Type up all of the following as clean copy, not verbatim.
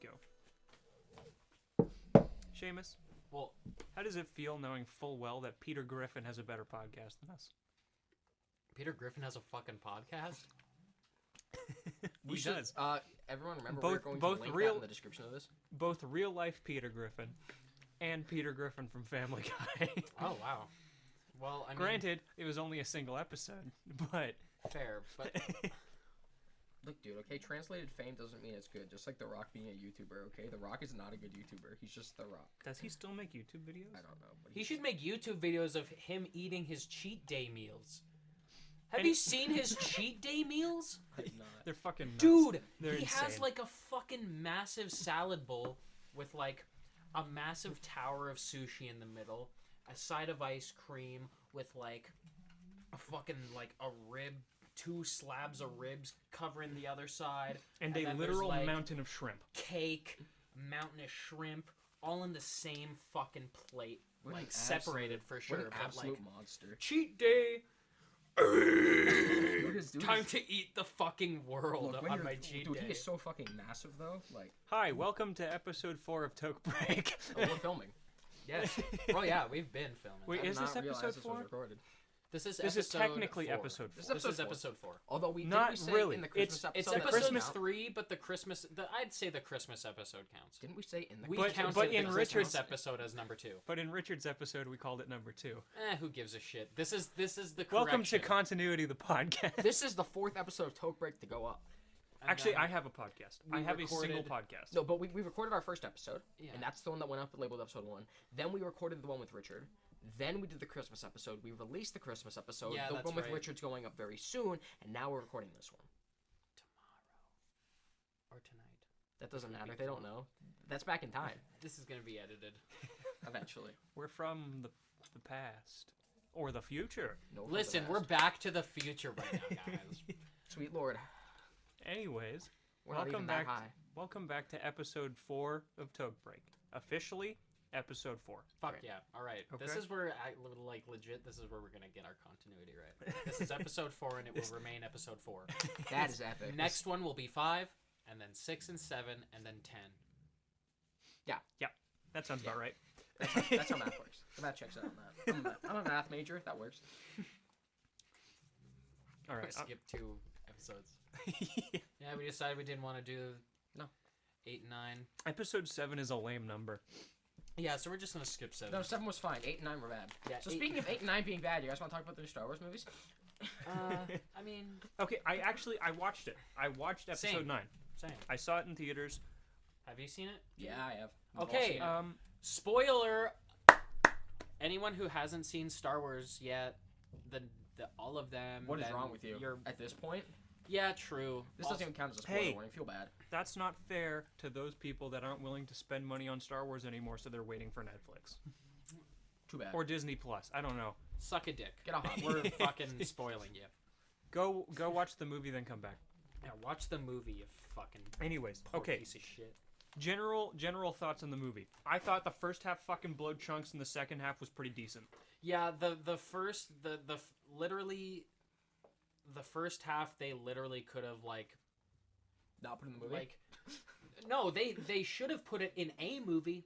go. Seamus, Well, how does it feel knowing full well that Peter Griffin has a better podcast than us? Peter Griffin has a fucking podcast? He does. Everyone remember Both- we're going both to link real- that in the description of this. Both real life Peter Griffin and Peter Griffin from Family Guy. Oh, wow. Well, I mean... Granted, it was only a single episode, but... Fair, but... Look, dude, okay, translated fame doesn't mean it's good. Just like The Rock being a YouTuber, okay? The Rock is not a good YouTuber. He's just The Rock. Does he still make YouTube videos? I don't know. But He should make YouTube videos of him eating his cheat day meals. Have you seen his cheat day meals? I'm not. They're fucking nuts. Dude, They're he has insane. like a fucking massive salad bowl with like a massive tower of sushi in the middle, a side of ice cream with like a fucking like a rib, 2 slabs of ribs covering the other side, And then a there's, literal like, mountain of shrimp. cake, mountain of shrimp, all in the same fucking plate, What an like separated absolute- for sure, What an but absolute like monster. cheat day. Dude Time to eat the fucking world Look, when on you're- my cheat dude, day. he is so fucking massive, though. Like, Hi, welcome to episode 4 of Toke Break. oh, we're filming. Yes. Well, yeah, we've been filming. Wait, I did is this not realize episode this 4? was recorded. This is This is episode technically 4. episode 4. This is This is episode episode 4. Although we Not didn't we say really. in the Christmas episode It's that episode doesn't count? 3, but the Christmas... I'd say the Christmas episode counts. Didn't we say in the We But- counted but the in Christmas Richard's- episode as number 2. But in Richard's episode, we called it number 2. Who gives a shit? This is the Welcome to correction. Continuity, the podcast. This is the 4th episode of Toke Break to go up. And Actually, then I have a podcast. we I have a single recorded- podcast. No, but we recorded our first episode, Yeah. and that's the one that went up labeled episode 1. Then we recorded the one with Richard. Then we did the Christmas episode. We released the Christmas episode. Yeah, the that's one with right. Richard's going up very soon, and now we're recording this one. Or tonight. That doesn't matter. They don't know. That's back in time. This is going to be edited. Eventually. We're from the past. Or the future. No, for the Listen, best. we're back to the future right now, guys. Sweet Lord. Anyways, We're not welcome even back. that high. Welcome back to episode 4 of Toke Break. Officially, episode 4. Fuck Right. yeah. All right. This Okay. is where, like, legit, this is where we're going to get our continuity right. This is episode 4, and it will remain episode 4. That is epic. Next one will be 5, and then 6 and 7, and then 10. That sounds about right. That's how math works. The math checks out on that. I'm a math major. That works. All right. Skip 2 episodes. Yeah, we decided we didn't want to do No. 8 and 9. Episode 7 is a lame number. Yeah, so we're just going to skip 7. No, 7 was fine. 8 and 9 were bad. Yeah, So 8 speaking of 8 and 9 being bad, you guys want to talk about the new Star Wars movies? I mean, Okay, I watched it. I watched episode Same. 9. same. I saw it in theaters. Have you seen it? Yeah, I have. We've all Okay, seen it. Spoiler. Anyone who hasn't seen Star Wars yet, the all of them. What is then wrong with you? You're, At this point, yeah, true. this Also- doesn't even count as a spoiler Hey. warning. Feel bad. That's not fair to those people that aren't willing to spend money on Star Wars anymore, so they're waiting for Netflix. Too bad. Or Disney Plus. I don't know. Suck a dick. Get a hot. We're fucking spoiling you. Go watch the movie, then come back. Yeah, watch the movie, you fucking Anyways, poor okay. piece of shit. General thoughts on the movie. I thought the first half fucking blowed chunks and the second half was pretty decent. Yeah, literally the first half they literally could have like Not put in the movie. like no, they should have put it in a movie,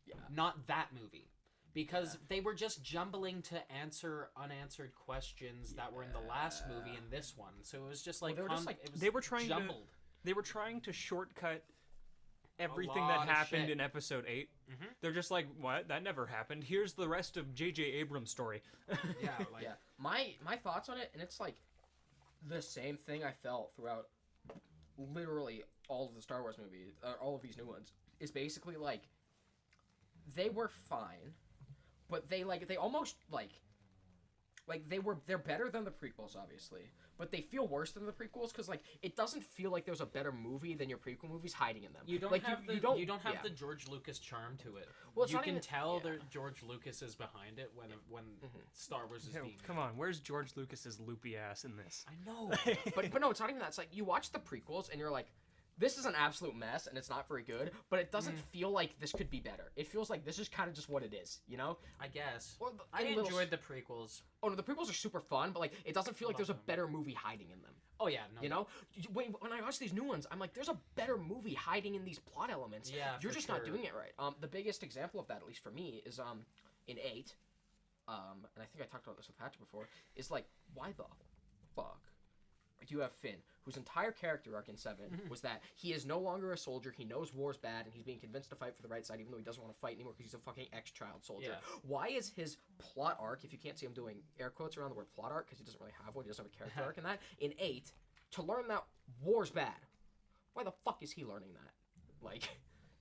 Yeah. not that movie. Because they were just jumbling to answer unanswered questions that were in the last movie and this one. So it was just like, they were just, like- it was They were trying jumbled. They were trying to shortcut everything lot that of happened shit. in episode 8. Mhm. They're just like, what? That never happened. Here's the rest of J.J. Abrams' story. Yeah, like Yeah. My thoughts on it, and it's like the same thing I felt throughout literally all of the Star Wars movies, all of these new ones, is basically like they were fine, but they almost they're better than the prequels, obviously, but they feel worse than the prequels because like it doesn't feel like there's a better movie than your prequel movies hiding in them. you don't like, have you don't have yeah. the George Lucas charm to it. Well, it's you not can even- tell yeah. that George Lucas is behind it when Star Wars is Yo, being. come on, where's George Lucas's loopy ass in this? I know. but no, it's not even that. It's like you watch the prequels and you're like, this is an absolute mess and it's not very good, but it doesn't feel like this could be better. It feels like this is kind of just what it is, you know? I guess. Or I in little- enjoyed the prequels. Oh no, the prequels are super fun, but like it doesn't feel like there's a Love them. better movie hiding in them. Oh yeah, no. You know, when I watch these new ones, I'm like, there's a better movie hiding in these plot elements. Yeah, you're for just sure. not doing it right. The biggest example of that, at least for me, is in 8, and I think I talked about this with Patrick before. Is like, why the fuck do you have Finn, whose entire character arc in 7 was that he is no longer a soldier, he knows war's bad, and he's being convinced to fight for the right side, even though he doesn't want to fight anymore because he's a fucking ex-child soldier. Yeah. Why is his plot arc, if you can't see him doing air quotes around the word plot arc, because he doesn't really have one, he doesn't have a character arc in that, in 8, to learn that war's bad? Why the fuck is he learning that? Like,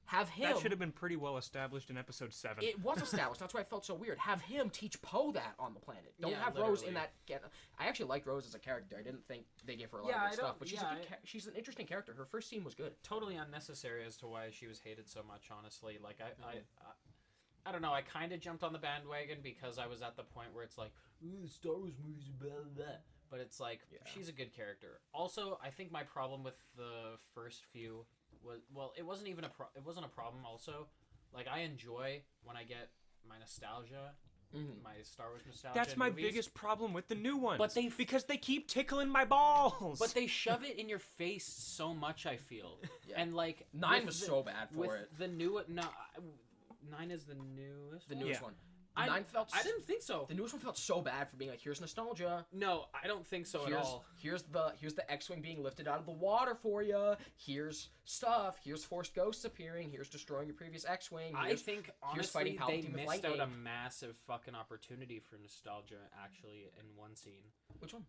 have him... That should have been pretty well established in episode 7. It was established. That's why it felt so weird. Have him teach Poe that on the planet. Don't Yeah, have Rose in literally. that. I actually liked Rose as a character. I didn't think they gave her a lot Yeah, of I good stuff, don't- but she's yeah, a good. She's an interesting character. Her first scene was good. Totally unnecessary as to why she was hated so much. Honestly, like I don't know. I kind of jumped on the bandwagon because I was at the point where it's like, ooh, Star Wars movies, blah blah. Blah. But it's like she's a good character. Also, I think my problem with the first few was it wasn't even it wasn't a problem. Also, like I enjoy when I get my nostalgia, my Star Wars nostalgia. That's in my movies, biggest problem with the new ones. But because they keep tickling my balls. But they shove it in your face so much. I feel, Yeah. and like 9 was so bad for with it. the new 9 is the newest. The one? newest Yeah. one. 9 felt. I didn't think so. The newest one felt so bad for being like, here's nostalgia. No, I don't think so at all. Here's the X-wing being lifted out of the water for you. Here's stuff. Here's forced ghosts appearing. Here's destroying your previous X-wing. I think here's fighting honestly they Palpatine with missed out a lightning. massive fucking opportunity for nostalgia actually in one scene. Which one?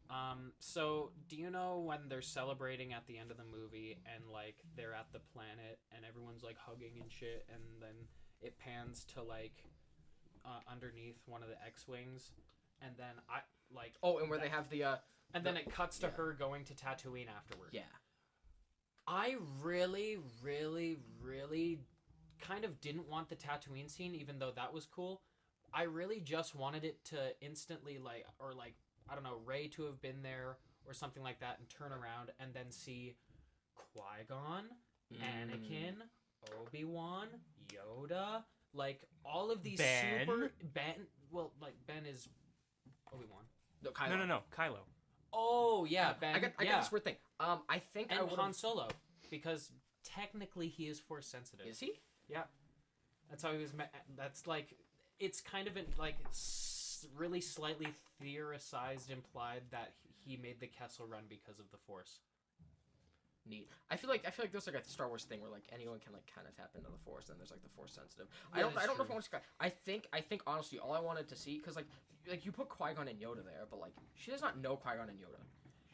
So do you know when they're celebrating at the end of the movie and like they're at the planet and everyone's like hugging and shit, and then it pans to like underneath one of the X-wings, and then And where they have the and then it cuts to her going to Tatooine afterward. yeah. I really, really, really kind of didn't want the Tatooine scene, even though that was cool. I really just wanted it to instantly I don't know, Rey to have been there or something like that and turn around and then see Qui-Gon, Anakin, Obi-Wan, Yoda, like all of these Ben Ben is Obi-Wan. No, Kylo. No, Kylo. Oh yeah, Ben. I got this weird thing. I think I and would Han Solo, because technically he is Force sensitive. Is he? Yeah, that's how he was. That's like, it's kind of really slightly theorized, implied that he made the Kessel Run because of the Force. Neat. I feel like there's like a Star Wars thing where like anyone can like kind of tap into the Force, and there's like the Force sensitive. I don't know if I want to. I think honestly, all I wanted to see, because like you put Qui-Gon and Yoda there, but like she does not know Qui-Gon and Yoda.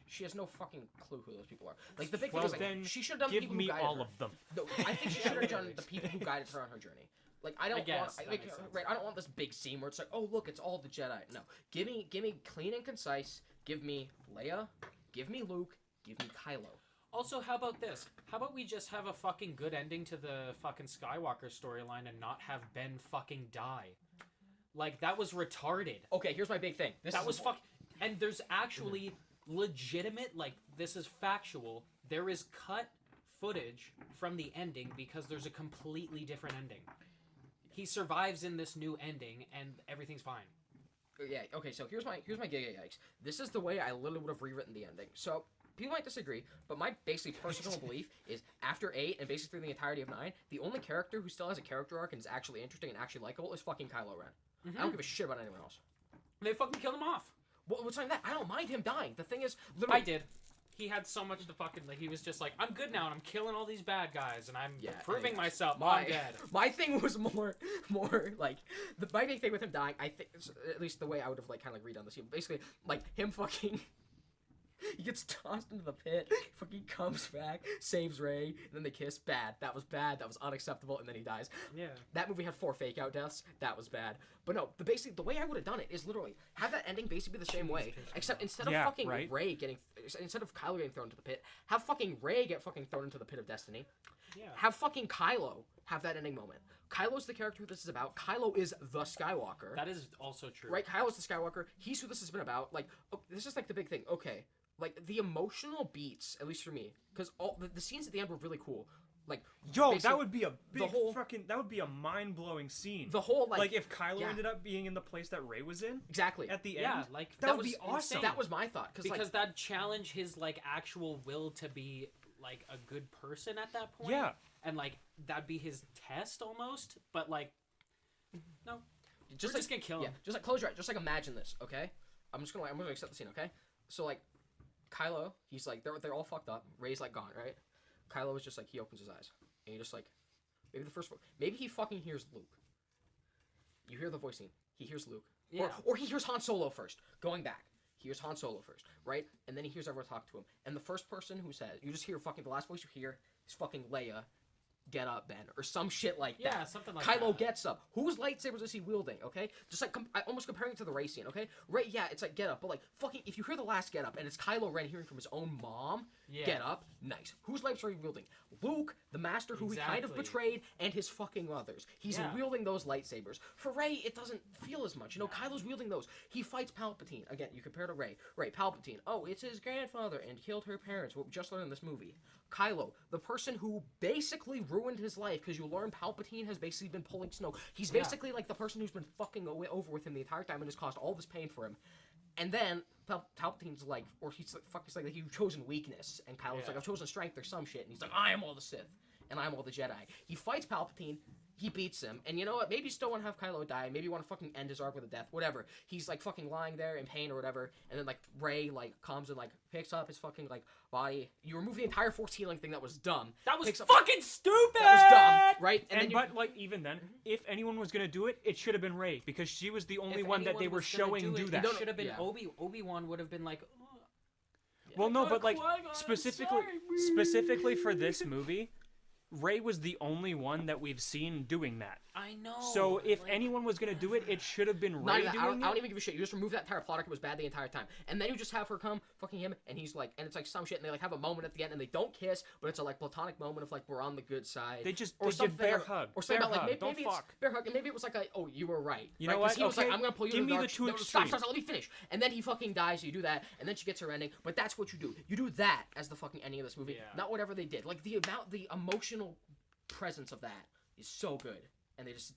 She has no fucking clue who those people are. Like the big thing Well, is like, then she should have done the give people me who guided all her. of them. No, I think she should have done the people who guided her on her journey. Like I don't guess, want that makes sense. I don't want this big scene where it's like, oh look, it's all the Jedi. No, give me clean and concise. Give me Leia. Give me Luke. Give me Kylo. Also, how about this? How about we just have a fucking good ending to the fucking Skywalker storyline and not have Ben fucking die? Like, that was retarded. Okay, here's my big thing. That was and there's actually legitimate, like, this is factual. There is cut footage from the ending because there's a completely different ending. He survives in this new ending and everything's fine. Yeah. Okay. So here's my giga yikes. This is the way I literally would have rewritten the ending. So people might disagree, but my basically personal belief is after 8 and basically the entirety of 9, the only character who still has a character arc and is actually interesting and actually likable is fucking Kylo Ren. I don't give a shit about anyone else. They fucking killed him off. What's like that? I don't mind him dying. The thing is, literally, I did. He had so much to fucking, like, he was just like, I'm good now and I'm killing all these bad guys and I'm proving myself. I'm dead. My thing was more like my big thing with him dying. I think at least the way I would have like kind of like redone the scene. Basically, like him fucking. He gets tossed into the pit, fucking comes back, saves Rey, and then they kiss. Bad. That was bad. That was unacceptable, and then he dies. Yeah. That movie had 4 fake out deaths. That was bad. But no, the way I would have done it is literally have that ending basically be the same way, except instead of fucking Rey instead of Kylo getting thrown into the pit, have fucking Rey get fucking thrown into the pit of destiny. Yeah. Have fucking Kylo have that ending moment. Kylo's the character who this is about. Kylo is the Skywalker. That is also true. Right? Kylo's the Skywalker. He's who this has been about. Like, this is like the big thing. Okay. Like, the emotional beats, at least for me, because all the scenes at the end were really cool. like Yo, basically that would be a big whole- that would be a mind-blowing scene. the whole like if Kylo yeah. ended up being in the place that Rey was in exactly. at the Yeah, end. like that would be was awesome. insane. That was my thought because like, that challenged his like actual will to be like a good person at that point. Yeah. And like that'd be his test almost, but like no. just We're just gonna kill him. Yeah, just like close your eyes. Just like imagine this, okay? I'm gonna accept the scene, okay? So like, Kylo, he's like they're all fucked up. Rey's like gone, right? Kylo is just like he opens his eyes and he just like maybe he fucking hears Luke. You hear the voice scene. He hears Luke, Yeah. or he hears Han Solo first. Going back, he hears Han Solo first, right? And then he hears everyone talk to him. And the first person who says, you just hear fucking the last voice you hear is fucking Leia. Get up, Ben, or some shit like that. Yeah, something like Kylo that. gets up. Whose lightsabers is he wielding? Okay, just like I almost comparing it to the race scene. Okay, Rey, yeah, it's like get up, but like fucking, if you hear the last get up and it's Kylo Ren hearing from his own mom, Yeah. get up, nice. Whose lightsabers are you wielding? Luke, the master who he kind of Exactly. betrayed, and his fucking mothers. He's Yeah. wielding those lightsabers. For Rey, it doesn't feel as much. You know, Kylo's wielding those. He fights Palpatine again. You compare to Rey. Rey, Palpatine. Oh, it's his grandfather and killed her parents. What we just learned in this movie. Kylo, the person who basically ruined his life because you learn Palpatine has basically been pulling Snoke. He's basically like the person who's been fucking over with him the entire time and has caused all this pain for him. And then Palpatine's like, or he's like, fuck, it's like you've chosen weakness, and Kylo's like, I've chosen strength or some shit, and he's like, I am all the Sith, and I'm all the Jedi. He fights Palpatine. He beats him, and you know what? Maybe you still want to have Kylo die. Maybe you want to fucking end his arc with a death. Whatever. He's like fucking lying there in pain or whatever, and then like Rey like comes and like picks up his fucking like body. You remove the entire Force healing thing that was dumb. That was Picks up- fucking stupid. That was dumb, right? And then you- but like even then, if anyone was gonna do it, it should have been Rey because she was the only If one that anyone they were was gonna showing do it, that. It should have been Yeah. Obi-Wan would have been like, oh, Well, no, but like Qui-Gon, I'm specifically for this movie, Rey was the only one that we've seen doing that. I know. So if like, anyone was gonna do it, it should have been Not Rey even, doing I don't it. even give a shit. You just remove that entire plot arc. It was bad the entire time, and then you just have her come fucking him, and he's like, and it's like some shit, and they like have a moment at the end, and they don't kiss, but it's a like platonic moment of like we're on the good side. They just or they something, did bear or, hug. or something Bear about like hug. maybe, Don't maybe it's fuck. bear hug, and maybe it was like a oh you were right. You know right? 'Cause what? He was Okay, like I'm gonna pull you give in the me dark. the two No, stop, extremes. let me finish. And then he fucking dies. So you do that, and then she gets her ending. But that's what you do. You do that as the fucking ending of this movie, Yeah. not whatever they did. Like the emotional presence of that is so good, and they just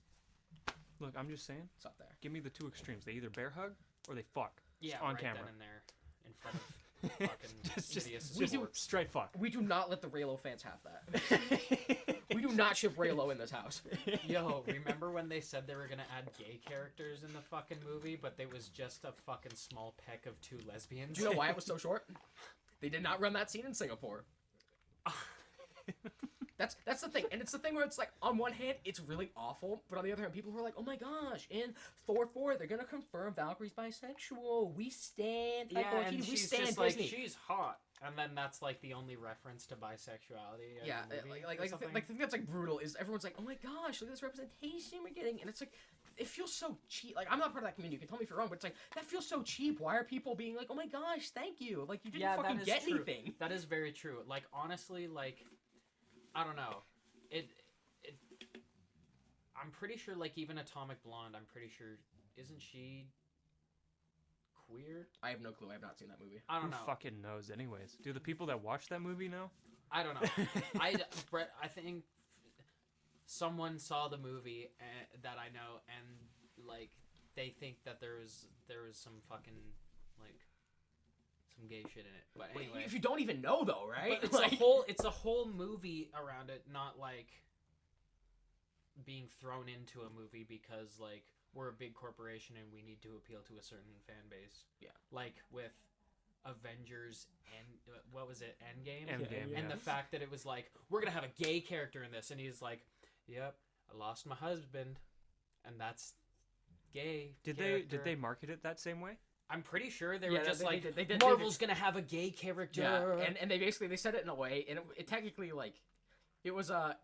Look, I'm just saying. it's up there. Give me the two extremes. They either bear hug or they fuck. yeah, on right camera. then and there, in front of fucking just India's support. straight fuck. We do not let the Raylo fans have that. We do not ship Raylo in this house. Yo, remember when they said they were gonna add gay characters in the fucking movie, but they was just a fucking small peck of two lesbians? Do you know why it was so short? They did not run that scene in Singapore. That's the thing, and it's the thing where it's like, on one hand, it's really awful, but on the other hand, people who are like, oh my gosh, in Thor 4, they're gonna confirm Valkyrie's bisexual. We stand, Yeah, Taika Waititi, and we she's stand just like, Disney. she's hot, and then that's like the only reference to bisexuality. in Yeah, the movie or the something. thing that's like brutal is everyone's like, oh my gosh, look at this representation we're getting, and it's like, it feels so cheap. Like, I'm not part of that community. You can tell me if you're wrong, but it's like, that feels so cheap. Why are people being like, oh my gosh, thank you? Like, you didn't yeah, fucking that is get true. anything. That is very true. Like, honestly, like, I don't know. I'm pretty sure, like, even Atomic Blonde, I'm pretty sure, isn't she queer? I have no clue. I have not seen that movie. I don't Who know. fucking knows? Anyways, do the people that watch that movie know? I don't know. Brett, I think someone saw the movie that I know, and like they think that there was some fucking like some gay shit in it. But Wait, anyway, if you don't even know, though, right? but Like- it's a whole movie around it, not like being thrown into a movie because like we're a big corporation and we need to appeal to a certain fan base. Yeah. Like with Avengers and what was it, Endgame? Endgame, And yeah. the fact that it was like, we're gonna have a gay character in this, and he's like, yep, I lost my husband, and that's gay. Did character. they market it that same way? I'm pretty sure they Yeah, were just they like, did- they did- Marvel's gonna have a gay character. Yeah, and they basically, they said it in a way, and it technically, like, it was a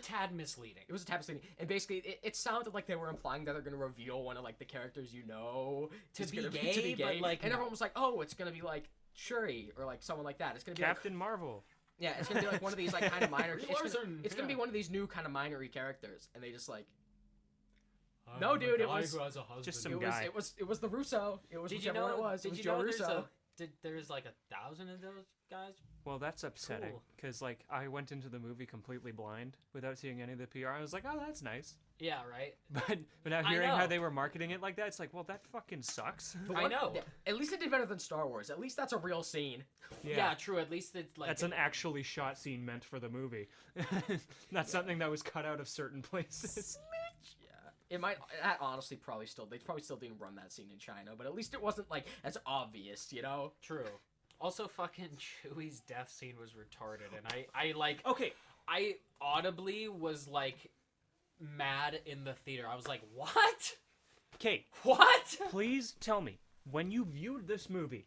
tad misleading. It was a tap scene, and basically it sounded like they were implying that they're gonna reveal one of like the characters you know To is be gonna gay, but, like, and no. everyone was like, oh, it's gonna be like Shuri or like someone like that. It's gonna be Captain Marvel. yeah, it's gonna be like one of these like kind of minor. Larson, It's gonna be yeah. one of these new kind of minory characters, and they just like No, dude, it was- who has a husband. just some it guy. was the Russo. It was Did you whichever know one it was. It Did was you Joe know Russo. there's like 1,000 of those guys? Well, that's upsetting Cool. because like I went into the movie completely blind without seeing any of the PR. I was like, oh, that's nice. Yeah, right. But now I hearing how know. they were marketing it like that, it's like, well, that fucking sucks. But I know. At least it did better than Star Wars. At least that's a real scene. Yeah, true. At least it's like That's an actually shot scene meant for the movie. Not something that was cut out of certain places. Yeah, it might. That honestly probably still. They probably still didn't run that scene in China, but at least it wasn't like as obvious, you know. True. Also, fucking Chewie's death scene was retarded, and I like. Okay, I audibly was like mad in the theater. I was like, what? Kate, What? please tell me, when you viewed this movie,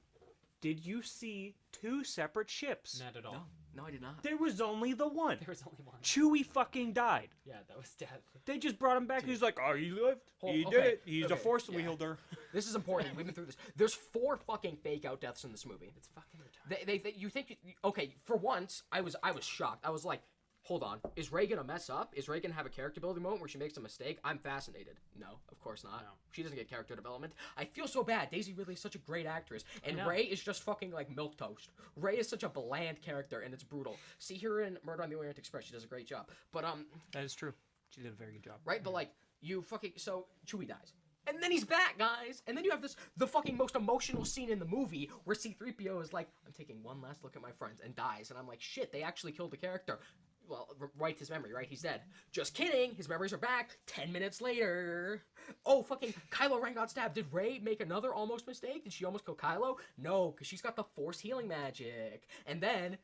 did you see two separate ships? Not at all. No, I did not. There was only the one. There was only one. Chewie fucking died. Yeah, that was death. They just brought him back. He's like, oh, he lived. He did Okay, it. He's a okay, force yeah. wielder. This is important. We've been through this. There's 4 fucking fake out deaths in this movie. It's fucking retarded. You think okay? For once, I was shocked. I was like, hold on, is Rey gonna mess up? Is Rey gonna have a character building moment where she makes a mistake? I'm fascinated. No, of course not. No. She doesn't get character development. I feel so bad. Daisy Ridley is such a great actress, and know. Rey is just fucking like milquetoast. Rey is such a bland character, and it's brutal. See her in Murder on the Orient Express. She does a great job. But That is true. She did a very good job. right? But like, you fucking so Chewie dies. And then he's back, guys. And then you have the fucking most emotional scene in the movie where C-3PO is like, I'm taking one last look at my friends, and dies. And I'm like, shit, they actually killed the character. Well, write his memory, right? He's dead. Just kidding. His memories are back. 10 minutes later. Oh, fucking Kylo Ren got stabbed. Did Rey make another almost mistake? Did she almost kill Kylo? No, because she's got the Force healing magic. And then,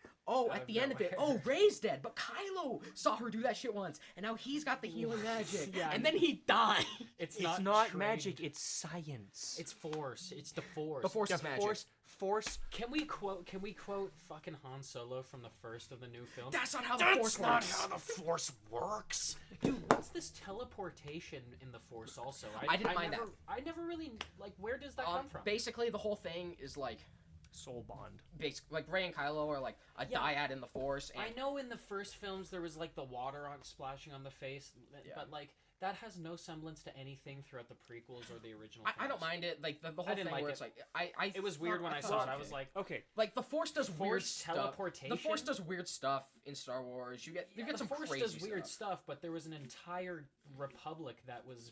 at the end of it, Rey's dead. But Kylo saw her do that shit once. And now he's got the healing magic. Yeah. And then he died. It's It's not trained. magic. It's science. It's force. It's the force. The Force the is magic. Force. Can we quote fucking Han Solo from the first of the new film? That's not how the Force works. the Force works. Dude, what's this teleportation in the Force also? I didn't mind never, I never really like where does that come from? Basically, the whole thing is like, Soul bond. like Rey and Kylo are like a dyad in the Force. And I know in the first films there was like the water splashing on the face, but like that has no semblance to anything throughout the prequels or the original. I don't films. mind it. Like the whole I didn't thing like where it. it's like I It was weird when I saw it. I was like, Okay. like the Force does weird Force stuff. teleportation. The Force does weird stuff in Star Wars. You get the some Force crazy does weird stuff, but there was an entire republic that was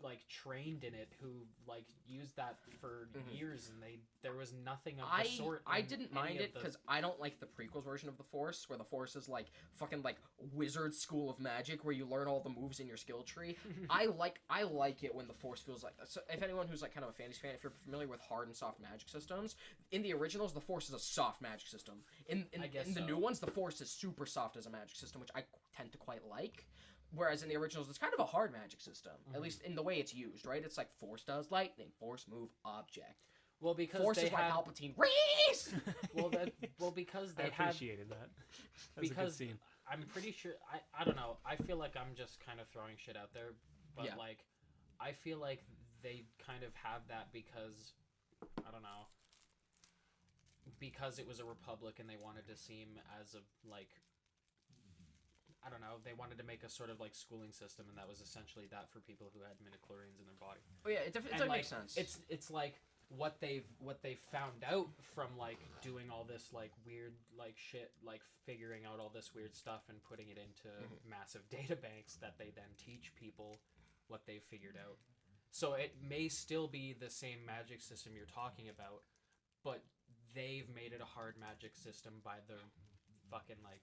like trained in it who like used that for years, and there was nothing of the sort. I in didn't any mind of it because I don't like the prequels version of the Force, where the Force is like fucking like wizard school of magic, where you learn all the moves in your skill tree. I like it when the Force feels like. So if anyone who's like kind of a fantasy fan, if you're familiar with hard and soft magic systems, in the originals the Force is a soft magic system. In the new ones, the Force is super soft as a magic system, which I tend to quite like. Whereas in the originals, it's kind of a hard magic system, at least in the way it's used, right? It's like Force does lightning, Force move object. Well, because Force they is why had, Palpatine race. because I they had appreciated that. That was a good because scene. I'm pretty sure I don't know. I feel like I'm just kind of throwing shit out there, but Yeah. like I feel like they kind of have that because I don't know. Because it was a republic and they wanted to seem as a like I don't know, they wanted to make a sort of like schooling system, and that was essentially that for people who had midichlorians in their body. Oh yeah, it definitely And, like, makes sense. It's like what they've found out from like doing all this like weird like shit, like figuring out all this weird stuff and putting it into massive data banks that they then teach people what they've figured out. So it may still be the same magic system you're talking about, but they've made it a hard magic system by the fucking like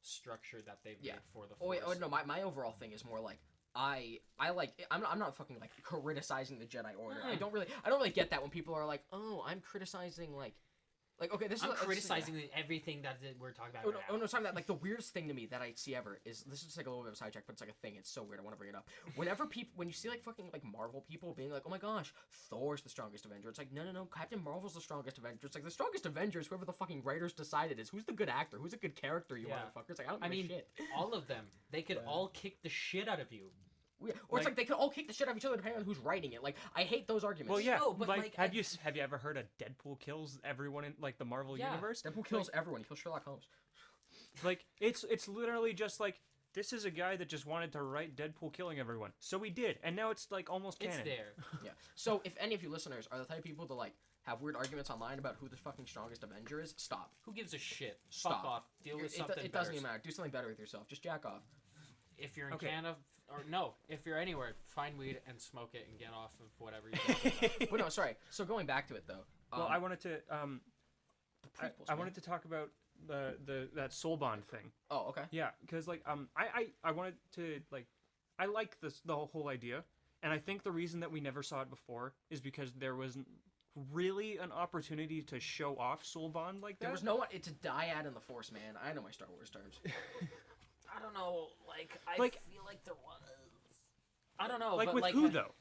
structure that they've made for the Force. Oh no, my overall thing is more like I like I'm not fucking like criticizing the Jedi Order. I don't really get that when people are like, oh, I'm criticizing like okay, this I'm is criticizing everything that we're talking about. right now. no, sorry, that like the weirdest thing to me that I see ever is this is just like a little bit of a sidetrack, but it's like a thing. It's so weird. I want to bring it up. When you see like fucking like Marvel people being like, oh my gosh, Thor's the strongest Avenger. It's like no, Captain Marvel's the strongest Avenger. It's like the strongest Avenger is whoever the fucking writers decided is. Who's the good actor? Who's a good character? You motherfuckers. Like I don't give a shit. All of them. They could all kick the shit out of you. Yeah. Or it's like they could all kick the shit out of each other depending on who's writing it. Like I hate those arguments. Well, yeah. No, but, like, like, have you ever heard of Deadpool kills everyone in like the Marvel universe? Deadpool kills everyone. He kills Sherlock Holmes. Like it's literally just like this is a guy that just wanted to write Deadpool killing everyone, so he did, and now it's like almost canon. It's there. Yeah. So if any of you listeners are the type of people to like have weird arguments online about who the fucking strongest Avenger is, stop. Who gives a shit? Stop. Fuck off. Deal with something It better. doesn't even matter. Do something better with yourself. Just jack off. If you're in Okay. Canada, or no, if you're anywhere, find weed and smoke it and get off of whatever you're talking about. But no, sorry. So going back to it though. Well, I wanted to the prequels, I man. wanted to talk about that soul bond thing. Oh, okay. Yeah, because like I wanted to like I like the whole idea, and I think the reason that we never saw it before is because there wasn't really an opportunity to show off soul bond like that. There was no one to die at in the Force, man. I know my Star Wars terms. I don't know. I Like- feel like there was. I don't know. like but with like, who though?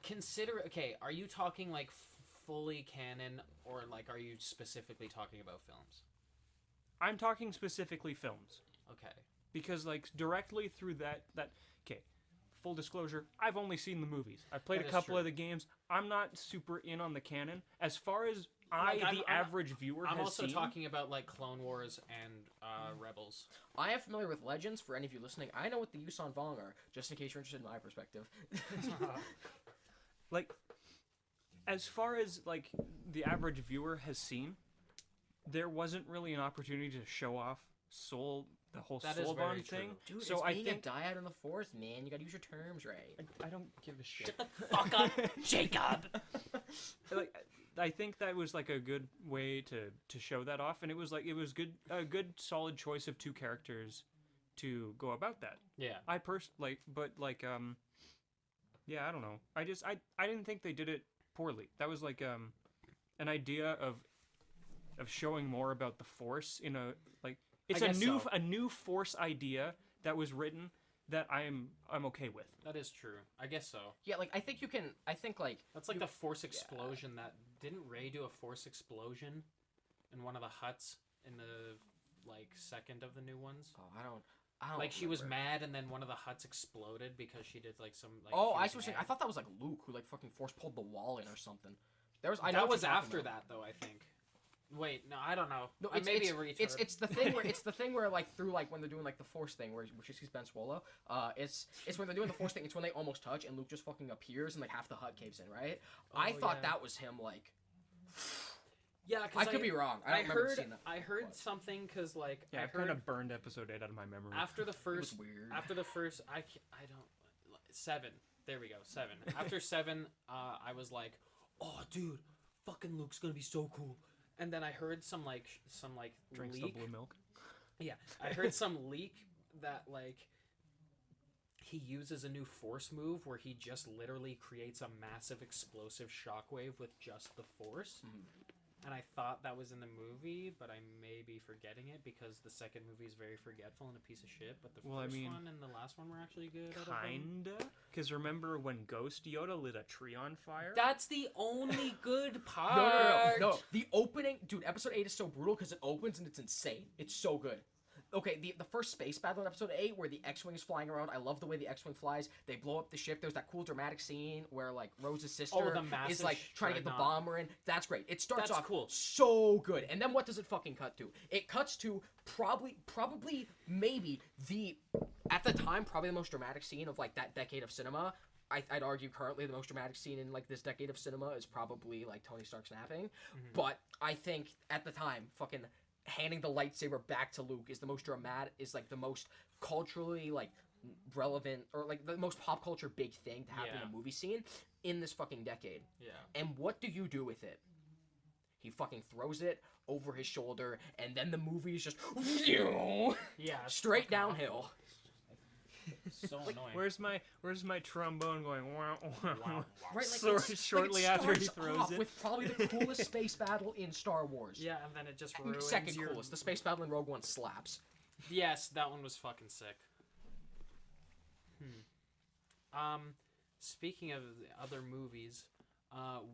Consider. Okay, are you talking like fully canon, or like are you specifically talking about films? I'm talking specifically films. Okay. Because like directly through that okay, full disclosure, I've only seen the movies. I played That a is couple true. of the games. I'm not super in on the canon. As far as Like, I'm- average viewer, I'm has also seen, talking about like Clone Wars and Rebels. I am familiar with Legends. For any of you listening, I know what the Yuuzhan Vong are, just in case you're interested in my perspective. like as far as like the average viewer has seen, there wasn't really an opportunity to show off the whole That is soul very bond true. thing. Dude, so it's I being think a dyad in the Force, man. You gotta use your terms right. I don't give a shit. Shut the fuck up, Jacob. Like I think that was like a good way to show that off, and it was a good solid choice of two characters to go about that. Yeah. I yeah, I don't know. I didn't think they did it poorly. That was like an idea of showing more about the Force in a like it's I a guess new so. a new Force idea that was written that I'm okay with. That is true. I guess so. Yeah, like I think you can. I think like That's like the Force explosion. That didn't Rey do a Force explosion in one of the huts in the like second of the new ones? oh, I don't. Like she was remember. mad, and then one of the huts exploded because she did like some. Like, Oh, she I was see what you're saying. mad. I thought that was like Luke who like fucking Force pulled the wall in or something. There was. I know That what was you're talking after about. that, though. I think. Wait, no, I don't know. No, Maybe a retard. it's the thing where like through like when they're doing like the Force thing where she sees Ben Swallow. It's when they're doing the Force thing. It's when they almost touch and Luke just fucking appears and like half the hut caves in, right? I Oh, thought yeah. that was him. Like Yeah, I could be wrong. I don't remember heard. seeing that. I heard something because like Yeah, I I kind heard of burned episode 8 out of my memory. after the It was first weird. after the first I don't 7. There we go, 7. After 7, I was like, oh dude, fucking Luke's gonna be so cool. And then I heard some Drinks the leak. blue milk. Yeah, I heard some leak that like he uses a new Force move where he just literally creates a massive explosive shockwave with just the Force. And I thought that was in the movie, but I may be forgetting it because the second movie is very forgetful and a piece of shit. But the first one and the last one were actually good. out of them. Kinda. Because remember when Ghost Yoda lit a tree on fire? That's the only good part. No. The opening, dude. Episode 8 is so brutal because it opens and it's insane. It's so good. Okay, the first space battle in episode 8 where the X-Wing is flying around. I love the way the X-Wing flies. They blow up the ship. There's that cool dramatic scene where like Rose's sister the massive is like trying to get the dreadnought. bomber in. That's great. It starts That's off cool. so good. And then what does it fucking cut to? It cuts to probably maybe at the time probably the most dramatic scene of like that decade of cinema. I'd argue currently the most dramatic scene in like this decade of cinema is probably like Tony Stark snapping. But I think at the time fucking handing the lightsaber back to Luke is the most dramatic, is like the most culturally like relevant or like the most pop culture big thing to happen in a movie scene in this fucking decade. Yeah. And what do you do with it? He fucking throws it over his shoulder, and then the movie is just Yeah. it's straight fucking awful. downhill. So annoying. Where's my trombone going? Wah, wah, wah. Wow. Right, Shortly it after he starts throws off it. with probably the coolest space battle in Star Wars. Yeah, and then it just ruins Second your... coolest. The space battle in Rogue One slaps. Yes, that one was fucking sick. Speaking of other movies,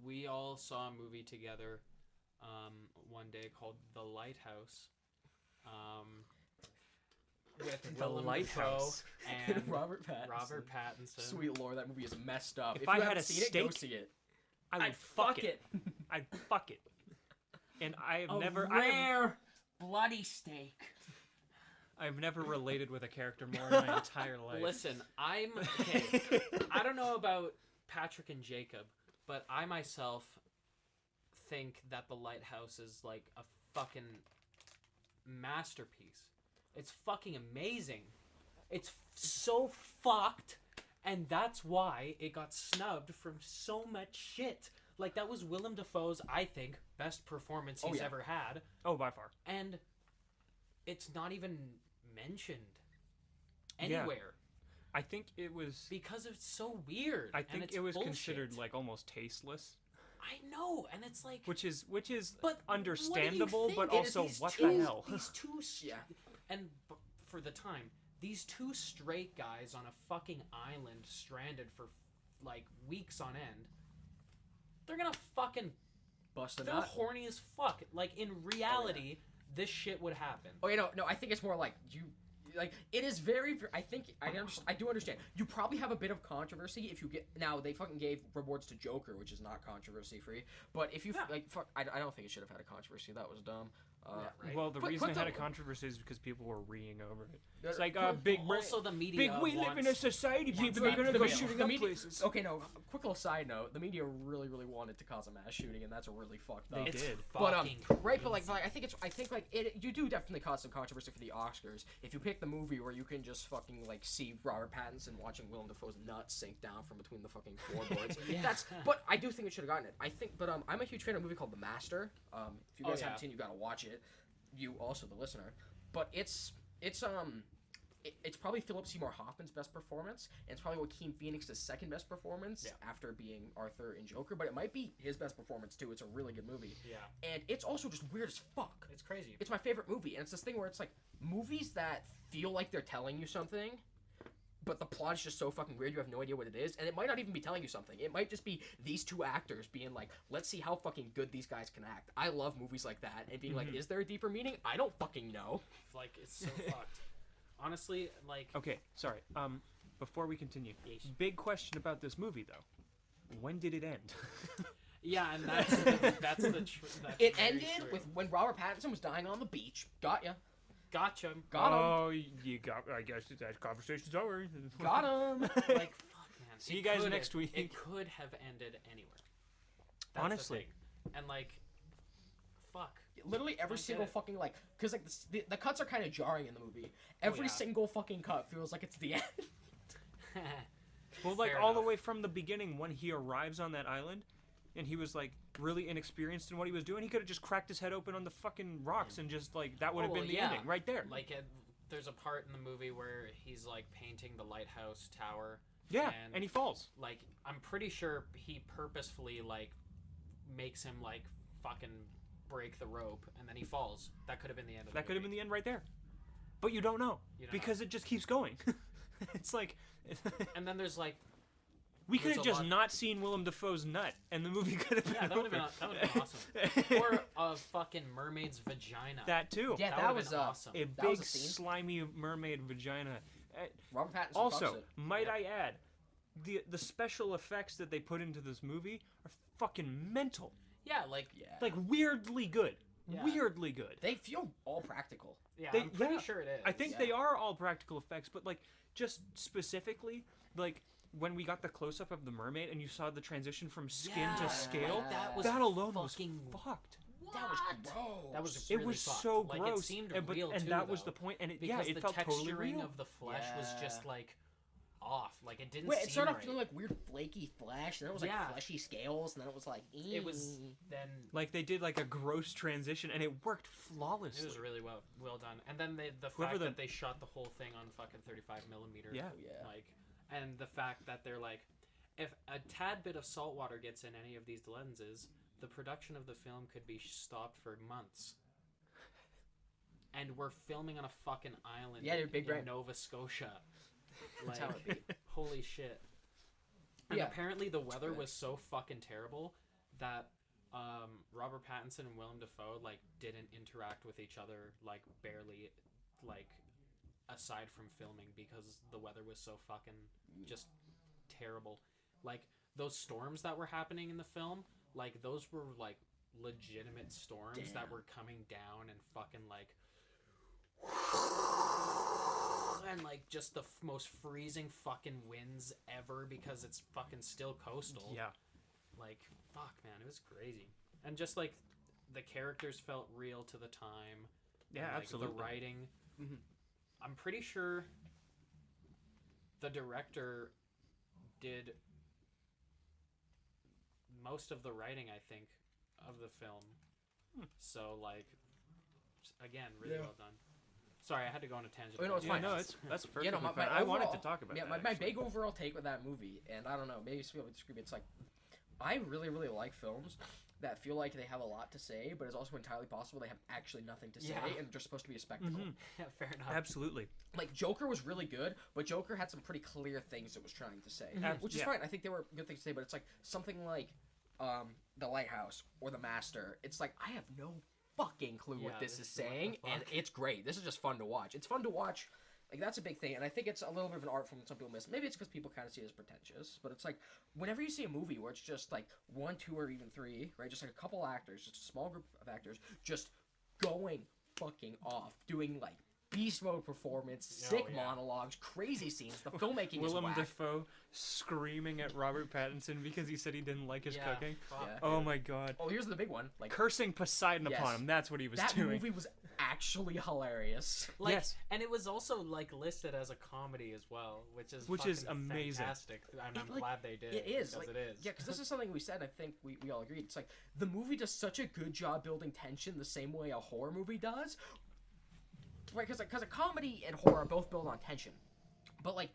we all saw a movie together one day called The Lighthouse. With The Willem Lighthouse. Dafoe and Robert Pattinson. Robert Pattinson. Sweet lord, that movie is messed up. If If I you had haven't a seen it, go steak- see it. I would I'd fuck it. I'd fuck it. And I've bloody steak. I've never related with a character more in my entire life. Listen, I'm okay. I don't know about Patrick and Jacob, but I myself think that The Lighthouse is like a fucking masterpiece. It's fucking amazing. It's so fucked, and that's why it got snubbed from so much shit. Like, that was Willem Dafoe's, I think, best performance he's ever had. Oh, by far. And it's not even mentioned anywhere. I think it was... Because it's so weird. I think and it was bullshit. considered, like, almost tasteless. I know, and it's like... Which is but understandable, what but do you also, think? what These the two- hell? These two... And for the time, these two straight guys on a fucking island stranded for, like, weeks on end, they're gonna fucking... Bust it They're out. horny as fuck. Like, in reality, this shit would happen. Oh, no, I think it's more like you. Like, it is very. I think I do understand. You probably have a bit of controversy if you get. Now they fucking gave rewards to Joker, which is not controversy free. But if you like, fuck, I don't think it should have had a controversy. That was dumb. Right? Well, the But- reason but it had a the- controversry is because people were reeing over it. It's It's like, big brain. Also, the media Big, we live in a wants... society. People Right, are gonna the go media- shooting the up media- places. Okay, no. Quick little side note: the media really wanted to cause a mass shooting, and that's really fucked up. They It's did. But fucking right, but like crazy. I think like it. You do definitely cause some controversy for the Oscars if you pick the movie where you can just fucking like see Robert Pattinson watching Willem Dafoe's nuts sink down from between the fucking floorboards. Yeah. That's. But I do think it should have gotten it. I think, but I'm a huge fan of a movie called The Master. If you guys yeah. haven't seen, it, you gotta watch it. You also the listener, but it's probably Philip Seymour Hoffman's best performance, and it's probably Joaquin Phoenix's second best performance after being Arthur in Joker. But it might be his best performance too. It's a really good movie. Yeah. And it's also just weird as fuck. It's crazy. It's my favorite movie, and it's this thing where it's like movies that feel like they're telling you something, but the plot is just so fucking weird you have no idea what it is, and it might not even be telling you something. It might just be these two actors being like, let's see how fucking good these guys can act. I love movies like that, and being like, is there a deeper meaning? I don't fucking know. Like, it's so fucked. Honestly, like... Okay, sorry. Before we continue, Yeesh. big question about this movie though. When did it end? Yeah, and that's the It ended with when Robert Pattinson was dying on the beach. Got ya. Gotcha. Got him. Oh, you got. I guess that conversation's over. Got him. Like, fuck, man. See you It guys could- next week. It could have ended anywhere. That's Honestly. the thing. And, like, fuck. Literally every Don't get single it. fucking like, cause like the cuts are kind of jarring in the movie. Every yeah. single fucking cut feels like it's the end. Well, like Fair all the enough. way from the beginning when he arrives on that island, and he was like really inexperienced in what he was doing. He could have just cracked his head open on the fucking rocks and just like that would have Oh, been the yeah. ending right there. Like, there's a part in the movie where he's, like, painting the lighthouse tower. Yeah, and he falls. Like, I'm pretty sure he purposefully, like, makes him, like, fucking break the rope, and then he falls. That could have been the end of That the could have been movie. the end right there. But you don't know You don't because it just keeps going. It's like And then there's, like, we could there's have a just lot- not seen Willem Dafoe's nut, and the movie could have been yeah, that would over. have been awesome. Or a fucking mermaid's vagina. That too. Yeah, That that, would've was been awesome. A that was big a scene. slimy mermaid vagina. Robert Pattinson. Also, fucks it. might Yeah. I add, the special effects that they put into this movie are fucking mental. Yeah, like, Yeah. Like weirdly good. Yeah. Weirdly good. They feel all practical. yeah, They- I'm pretty yeah. sure it is. I think Yeah. they are all practical effects, but like just specifically, like when we got the close up of the mermaid and you saw the transition from skin Yeah, to scale, like, that was that alone was fucking fucked. That was What? gross. That was It really was fucked. so Like, gross, It seemed and, real and too, that was though, the point. And it, because yeah, it the felt totally texturing real. of the flesh was just Yeah. like off. Like, it didn't. Wait, it seem started off right. feeling like weird flaky flesh, and then it was like Yeah. fleshy scales, and then it was like. It was then. Like they did like a gross transition, and it worked flawlessly. It was really well done. And then the Whoever fact the- that they shot the whole thing on fucking 35 millimeter. Yeah. Yeah. Like, and the fact that they're like, if a tad bit of salt water gets in any of these lenses, the production of the film could be stopped for months. And we're filming on a fucking island Yeah, dude, big in brain. Nova Scotia. That's Like, how it be. holy shit. And Yeah. apparently the weather good. was so fucking terrible that Robert Pattinson and Willem Dafoe like didn't interact with each other like barely, like aside from filming because the weather was so fucking just terrible. Like those storms that were happening in the film, like those were like legitimate storms that Damn. were coming down and fucking like and like just the most freezing fucking winds ever because it's fucking still coastal. Yeah. Like fuck, man, it was crazy. and just like the characters felt real to the time. Yeah, and, like, absolutely. The writing. Mhm. I'm pretty sure the director did most of the writing, I think, of the film. So, like, again, really Yeah. well done. Sorry, I had to go on a tangent. Oh, no, it's Yeah, fine. no, that's perfectly You know, fine. I wanted to overall- talk about yeah, that. my actually. big overall take with that movie, and I don't know, maybe some people disagree, but it's like, I really, really like films that feel like they have a lot to say, but it's also entirely possible they have actually nothing to say, Yeah. and they're just supposed to be a spectacle. Mhm. Yeah, fair enough. Absolutely. Like, Joker was really good, but Joker had some pretty clear things it was trying to say, which is Yeah. fine. I think they were good things to say, but it's like something like The Lighthouse or The Master. It's like, I have no fucking clue what Yeah, this is what the saying, and fuck? it's great. This is just fun to watch. It's fun to watch. Like, that's a big thing, and I think it's a little bit of an art form that some people miss. Maybe it's because people kind of see it as pretentious, but it's like, whenever you see a movie where it's just like 1, 2, or even 3, right, just like a couple actors, just a small group of actors, just going fucking off, doing like beast mode performance, sick yeah. monologues, crazy scenes, the filmmaking is Willem whack. Dafoe screaming at Robert Pattinson because he said he didn't like his Yeah, cooking. fuck, Yeah. Oh dude. my god. Oh, here's the big one. Like, Cursing Poseidon Yes. upon him. That's what he was that doing. movie was actually hilarious. Like, Yes. and it was also like listed as a comedy as well, which is Which is fucking amazing. fantastic. And I'm It, like, glad they did. It is. because Like, it is. Yeah, because this is something we said, I think we all agreed. It's like, the movie does such a good job building tension the same way a horror movie does. Right, because a comedy and horror are both built on tension. But, like,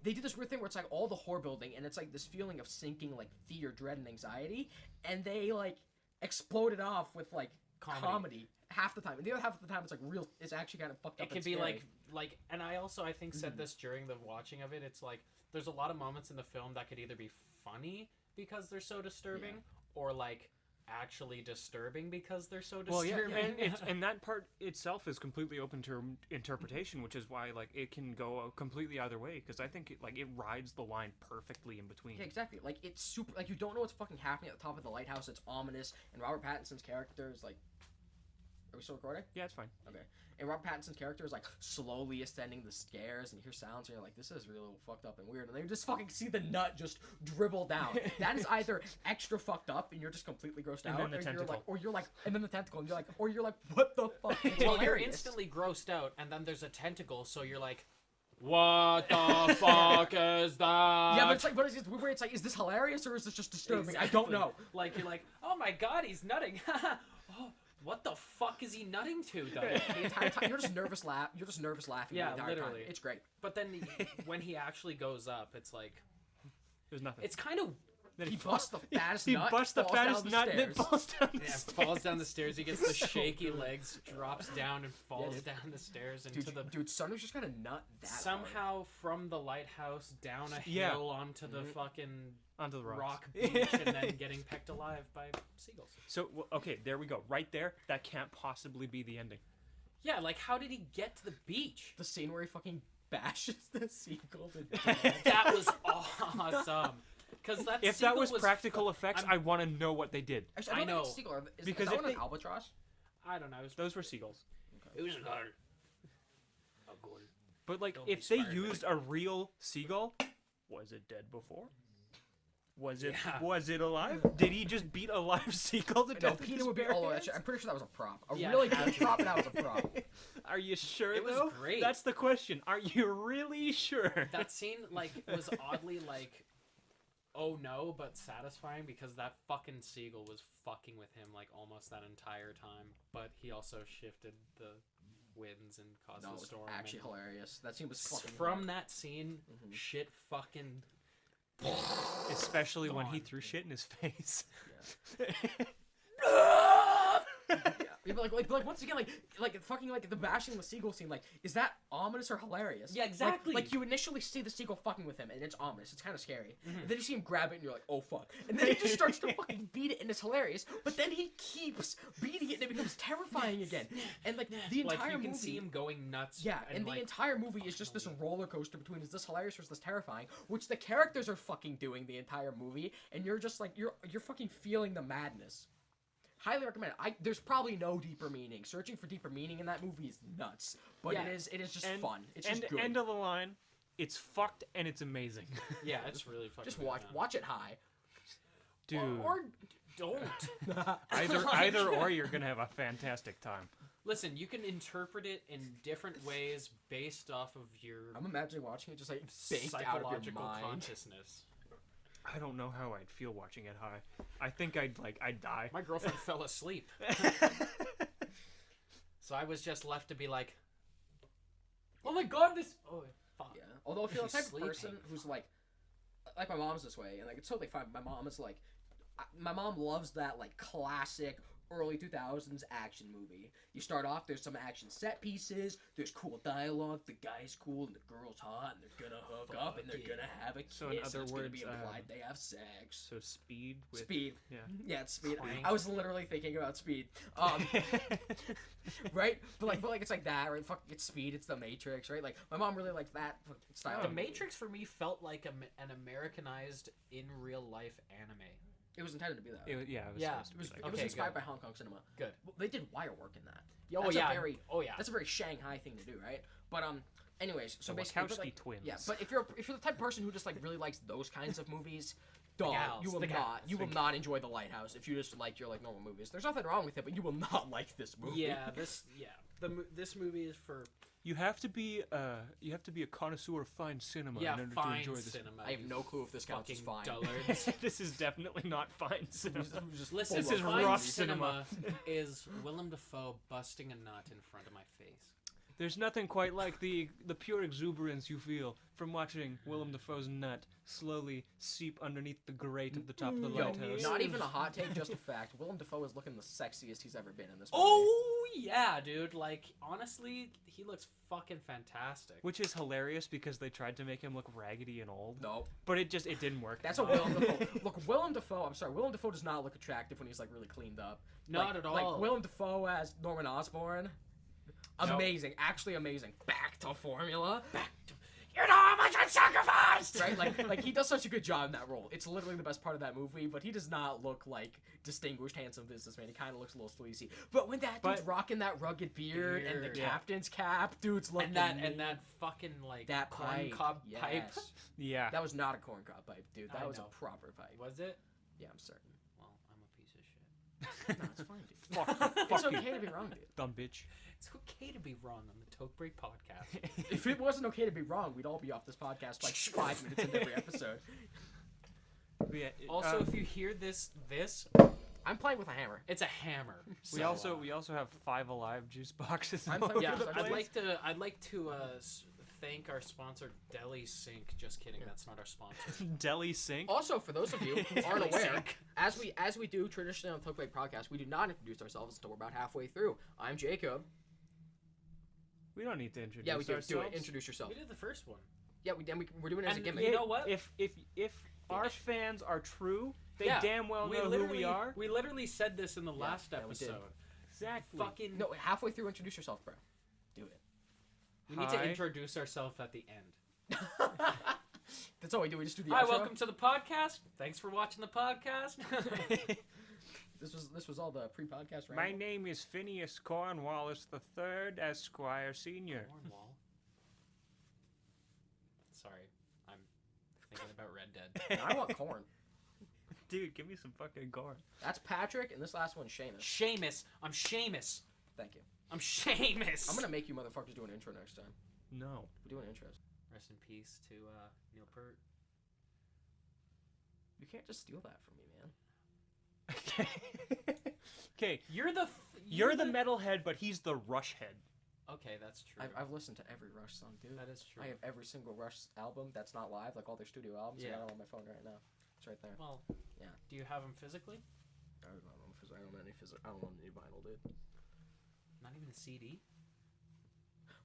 they do this weird thing where it's like all the horror building, and it's like this feeling of sinking, like, fear, dread, and anxiety, and they, like, explode it off with, like, comedy half the time. And the other half of the time, it's like real, it's actually kind of fucked up. It can and be scary. like, and I also I think said this during the watching of it. It's like there's a lot of moments in the film that could either be funny because they're so disturbing, or like actually disturbing because they're so Well, disturbing. yeah, and that part itself is completely open to interpretation, which is why like it can go completely either way. Because I think it rides the line perfectly in between. Yeah, exactly. Like, it's super, like, you don't know what's fucking happening at the top of the lighthouse. It's ominous, and Robert Pattinson's character is like, are we still recording? Yeah, it's fine. Okay. And Robert Pattinson's character is like slowly ascending the stairs, and you hear sounds, and you're like, this is really fucked up and weird. And then you just fucking see the nut just dribble down. That is either extra fucked up, and you're just completely grossed And out, then the tentacle. or you're like, and then the tentacle, and you're like, or you're like, what the fuck? It's well, you're hilarious. instantly grossed out, and then there's a tentacle, so you're like, what the fuck is that? Yeah, but it's like, but it's just weird. It's like, is this hilarious or is this just disturbing? I don't Exactly. know. Like you're like, oh my god, he's nutting. Oh, what the fuck is he nutting to, though? The entire time you're just nervous laughing Yeah, the entire literally. time. It's great. But then when he actually goes up, it's like There's nothing. it's kind of Then He busts the fattest he nut. busts the falls down fattest the nut and then stairs. falls down the yeah, stairs. falls down the stairs. He gets the So shaky good. legs, drops down, and falls dude. down the stairs into Dude, the dude, Sonny's just gonna nut that hard. somehow from the lighthouse down a Yeah. hill onto the fucking Onto the rocks. rock beach, and then getting pecked alive by seagulls. So okay, there we go. Right there, that can't possibly be the ending. Yeah, like how did he get to the beach? The scene where he fucking bashes the seagull to death. That was awesome. Because that If that seagull was practical effects, I'm- I want to know what they did. Actually, I I don't think know. it's a seagull. Is Because that if one an they- albatross? I don't know. It was, Those were seagulls. it was a goal. But like, Don't be if they smart. used a real seagull, was it dead before? Was it Yeah. was it alive? Did he just beat a live seagull to No, death? with Peter his would be. bare Oh, hands? I'm pretty sure that was a prop. A Yeah, really it had good to prop, be. and that was a prop. Are you sure It was though? great. That's the question. Are you really sure? That scene like was oddly like, oh no, but satisfying because that fucking seagull was fucking with him like almost that entire time. But he also shifted the winds and caused No, it the was storm. actually and hilarious. That scene was fucking from that scene, Mhm. shit fucking. Especially when he Gone. threw shit in his face. Yeah, but like once again, like fucking like the bashing the seagull scene, like, is that ominous or hilarious? Yeah, exactly. Like you initially see the seagull fucking with him, and it's ominous. It's kind of scary. Mm-hmm. And then you see him grab it, and you're like, oh fuck. And then he just starts to fucking beat it, and it's hilarious. But then he keeps beating it, and it becomes terrifying again. And like the entire Like you can movie, see him going nuts. yeah, and the like, entire movie is just this roller coaster between is this hilarious or is this terrifying, which the characters are fucking doing the entire movie, and you're just like you're fucking feeling the madness. Highly recommend it. There's probably no deeper meaning. Searching for deeper meaning in that movie is nuts, but Yeah. it is just And- fun. It's and just good. end of the line, it's fucked and it's amazing. yeah, it's really fucking. Just good, watch man. watch it high, Dude. or Don't. Either or, you're gonna have a fantastic time. Listen, you can interpret it in different ways based off of your I'm imagining watching it just like baked out of your psychological mind. consciousness. I don't know how I'd feel watching it high. I think I'd die. My girlfriend fell asleep. So I was just left to be like, oh my god, this... Oh, fuck. Yeah. Although if you're the She's type of person sleeping. who's like my mom's this way, and like it's totally fine. My mom is like, my mom loves that like classic early 2000s action movie. You start off, there's some action set pieces, there's cool dialogue, the guy's cool and the girl's hot, and they're gonna hook up and they're gonna have a kiss. So in and other it's gonna words, be implied they have sex. So Speed with Speed. Yeah. It's Speed. Clank. I was literally thinking about Speed. Right? But like it's like that, right? Fuck, it's Speed, it's The Matrix, right? Like my mom really likes that style. The of movie. Matrix for me felt like an Americanized in real life anime. It was intended to be that. It was Yeah. supposed to It was, be it like was Okay, inspired good. by Hong Kong cinema. Good. Well, they did wire work in that. Oh That's yeah. a very, Oh yeah. That's a very Shanghai thing to do, right? But anyways, so the basically, but, Wachowski like, twins. yeah. But if you're the type of person who just like really likes those kinds of movies, dog, gals, you will the not gals. not enjoy The Lighthouse if you just like your like normal movies. There's nothing wrong with it, but you will not like this movie. Yeah. This movie is for You have to be a connoisseur of fine cinema in order to fine enjoy this. cinema. I have you no clue if this counts as fucking fine. dullards. This is definitely not fine cinema. Listen, This is fine rough cinema is Willem Dafoe busting a nut in front of my face. There's nothing quite like the pure exuberance you feel from watching Willem Dafoe's nut slowly seep underneath the grate of the top of the Yo, lighthouse. not even a hot take, just a fact. Willem Dafoe is looking the sexiest he's ever been in this movie. Oh yeah, dude. Like honestly, he looks fucking fantastic. Which is hilarious because they tried to make him look raggedy and old. No. But it didn't work. That's what Willem Dafoe. Look, Willem Dafoe. I'm sorry, Willem Dafoe does not look attractive when he's like really cleaned up. Not at all. Like Willem Dafoe as Norman Osborn, No. amazing, actually amazing. Back to formula. You know how much I've sacrificed. Right, like he does such a good job in that role. It's literally the best part of that movie. But he does not look like distinguished, handsome businessman. He kind of looks a little sleazy. But when that dude's rocking that rugged beard and the yeah. captain's cap, dude's looking And that fucking like that corn pipe. cob Yes. pipe. Yeah. That was not a corncob pipe, dude. That I was know. a proper pipe. Was it? Yeah, I'm certain. Well, I'm a piece of shit. No, it's fine, dude. Fuck It's you, okay to be wrong, dude. dumb bitch. It's okay to be wrong on the Toke Break Podcast. If it wasn't okay to be wrong, we'd all be off this podcast like 5 minutes into every episode. Yeah, Also, if you hear this, I'm playing with a hammer. it's a hammer. we also have 5 alive juice boxes. I'm all playing- Yeah, over the I'd place. I'd like to thank our sponsor Deli Sink. Just kidding, that's not our sponsor. Deli sink. Also, for those of you who aren't Deli aware, sink. as we do traditionally on the Toke Break Podcast, we do not introduce ourselves until we're about halfway through. I'm Jacob. We don't need to introduce Yeah, we do. Do ourselves. it. Introduce yourself. We did the first one. Yeah, we're doing it as a And gimmick. you know what? If our fans are true, they Yeah, damn well know who we are. We literally said this in the last yeah, we did. episode. Exactly. Fucking. No, halfway through, introduce yourself, bro. Do it. We need to Hi. introduce ourselves at the end. That's all we do. We just do the Hi, outro. welcome to the podcast. Thanks for watching the podcast. This was all the pre-podcast, right? My name is Phineas Cornwallis III, Esquire Senior. Cornwall. Sorry, I'm thinking about Red Dead. I want corn. Dude, give me some fucking corn. That's Patrick, and this last one's Seamus. Seamus. I'm Seamus. Thank you. I'm Seamus. I'm gonna make you motherfuckers do an intro next time. No. We do an intros. Rest in peace to Neil Pert. You can't just steal that from me, man. Okay. You're the You're the metalhead, but he's the rush head. Okay, that's true. I've listened to every Rush song, dude. That is true. I have every single Rush album that's not live, like all their studio albums. Yeah. I got it on my phone right now. It's right there. Well, Yeah. Do you have them physically? I don't know if I don't want any I don't want any vinyl, dude. Not even a CD.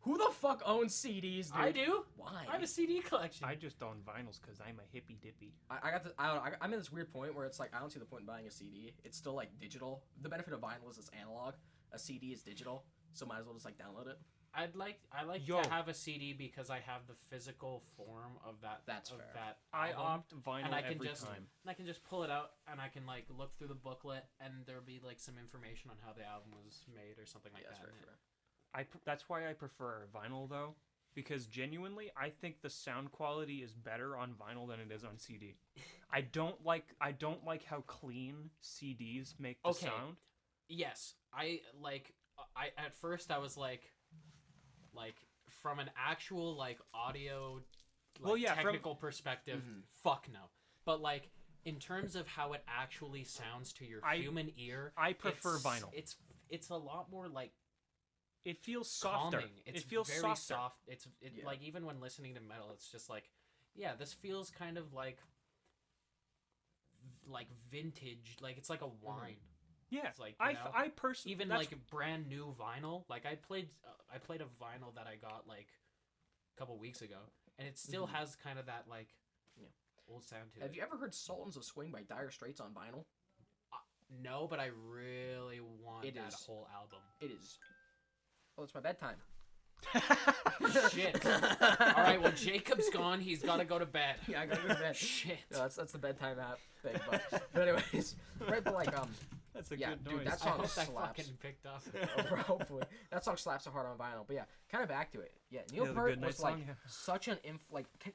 Who the fuck owns CDs, dude? I do. Why? I have a CD collection. I just own vinyls because I'm a hippy dippy. I got this. I don't know, I'm in this weird point where it's like I don't see the point in buying a CD. It's still like digital. The benefit of vinyl is it's analog. A CD is digital, so might as well just like download it. I like Yo. to have a CD because I have the physical form of that. That's of fair. That I album, opt vinyl and I can every just time. and I can just pull it out and I can like look through the booklet and there'll be like some information on how the album was made or something like Yeah, that's that. very fair. That's why I prefer vinyl though, because genuinely, I think the sound quality is better on vinyl than it is on CD. I don't like how clean CDs make the Okay. sound. Yes, I at first I was like from an actual like audio Well, yeah, from- technical perspective, fuck no. But like in terms of how it actually sounds to your human ear, I prefer it's- vinyl. It's a lot more like It feels softer. calming. It's It feels very softer. soft. Yeah. Like even when listening to metal, it's just like, yeah, this feels kind of like vintage. Like it's like a wine. Yeah, It's like, you know, I personally Even like brand new vinyl. Like I played a vinyl that I got like a couple weeks ago, and it still has kind of that like old sound to Have it. you ever heard Sultans of Swing by Dire Straits on vinyl? No, but I really want It that is. whole album. It is. Oh, it's my bedtime. Shit. All right, well Jacob's gone. He's got to go to bed. Yeah, I gotta go to bed. Shit. No, that's the bedtime app thing. But anyways, right, but like That's a yeah, good dude, noise. that's I song hope that slaps. fucking picked up. Hopefully, that song slaps so hard on vinyl. But yeah, kind of back to it. Yeah, Neil Yeah, the Pert Good Night was like song, yeah. such an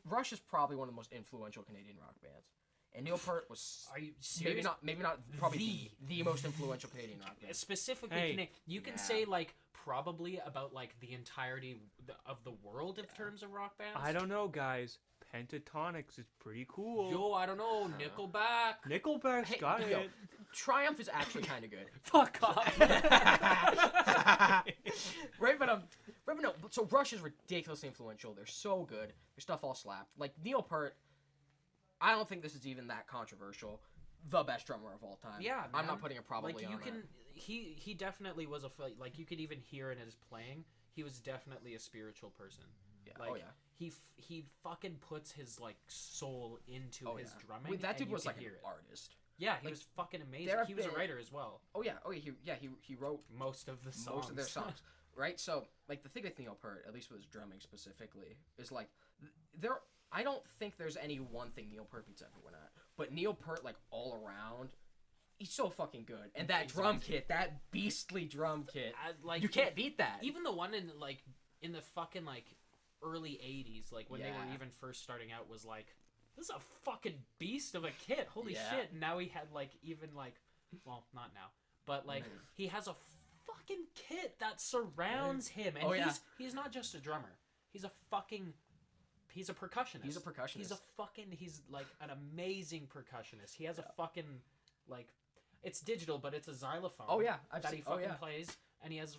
Rush is probably one of the most influential Canadian rock bands, and Neil Pert was Are you serious? maybe not probably the most influential Canadian rock band. Specifically, Hey. you can Yeah. say like probably about like the entirety of the world in terms of rock bands. I don't know, guys. Pentatonics is pretty cool. Yo, I don't know. Nickelback. Nickelback's Hey, got yo, it. Triumph is actually kind of good. Fuck off. Right, but no. So Rush is ridiculously influential. They're so good. Their stuff all slapped. Like Neil Pert, I don't think this is even that controversial. The best drummer of all time. Yeah, I'm man. not putting it probably Like on you that. can, he definitely was like you could even hear in his playing. He was definitely a spiritual person. Yeah. Like Oh yeah. he fucking puts his like soul into Oh his yeah. drumming. Wait, that and dude you was can like an hear it. artist. Yeah, he like, was fucking amazing. there have He was a been- writer as well. Oh yeah. He wrote Most of the songs. most of their songs. Right? So like the thing with Neil Pert, at least with his drumming specifically, is like there. I don't think there's any one thing Neil Pert beats everyone at, but Neil Pert like all around. He's so fucking good, and that He's drum amazing. kit, that beastly drum kit, Like you can't beat that. Even the one in the fucking like early 80s, like when they Yeah. were even first starting out, was like, this is a fucking beast of a kit. Holy Yeah. shit. And now he had like even like, well, not now, but like he has a fucking kit that surrounds him, and Oh, yeah. he's not just a drummer. He's a percussionist. He's a percussionist. He's like an amazing percussionist. He has a fucking like, it's digital, but it's a xylophone. Oh, yeah, I've that seen- he oh, fucking yeah. plays, and he has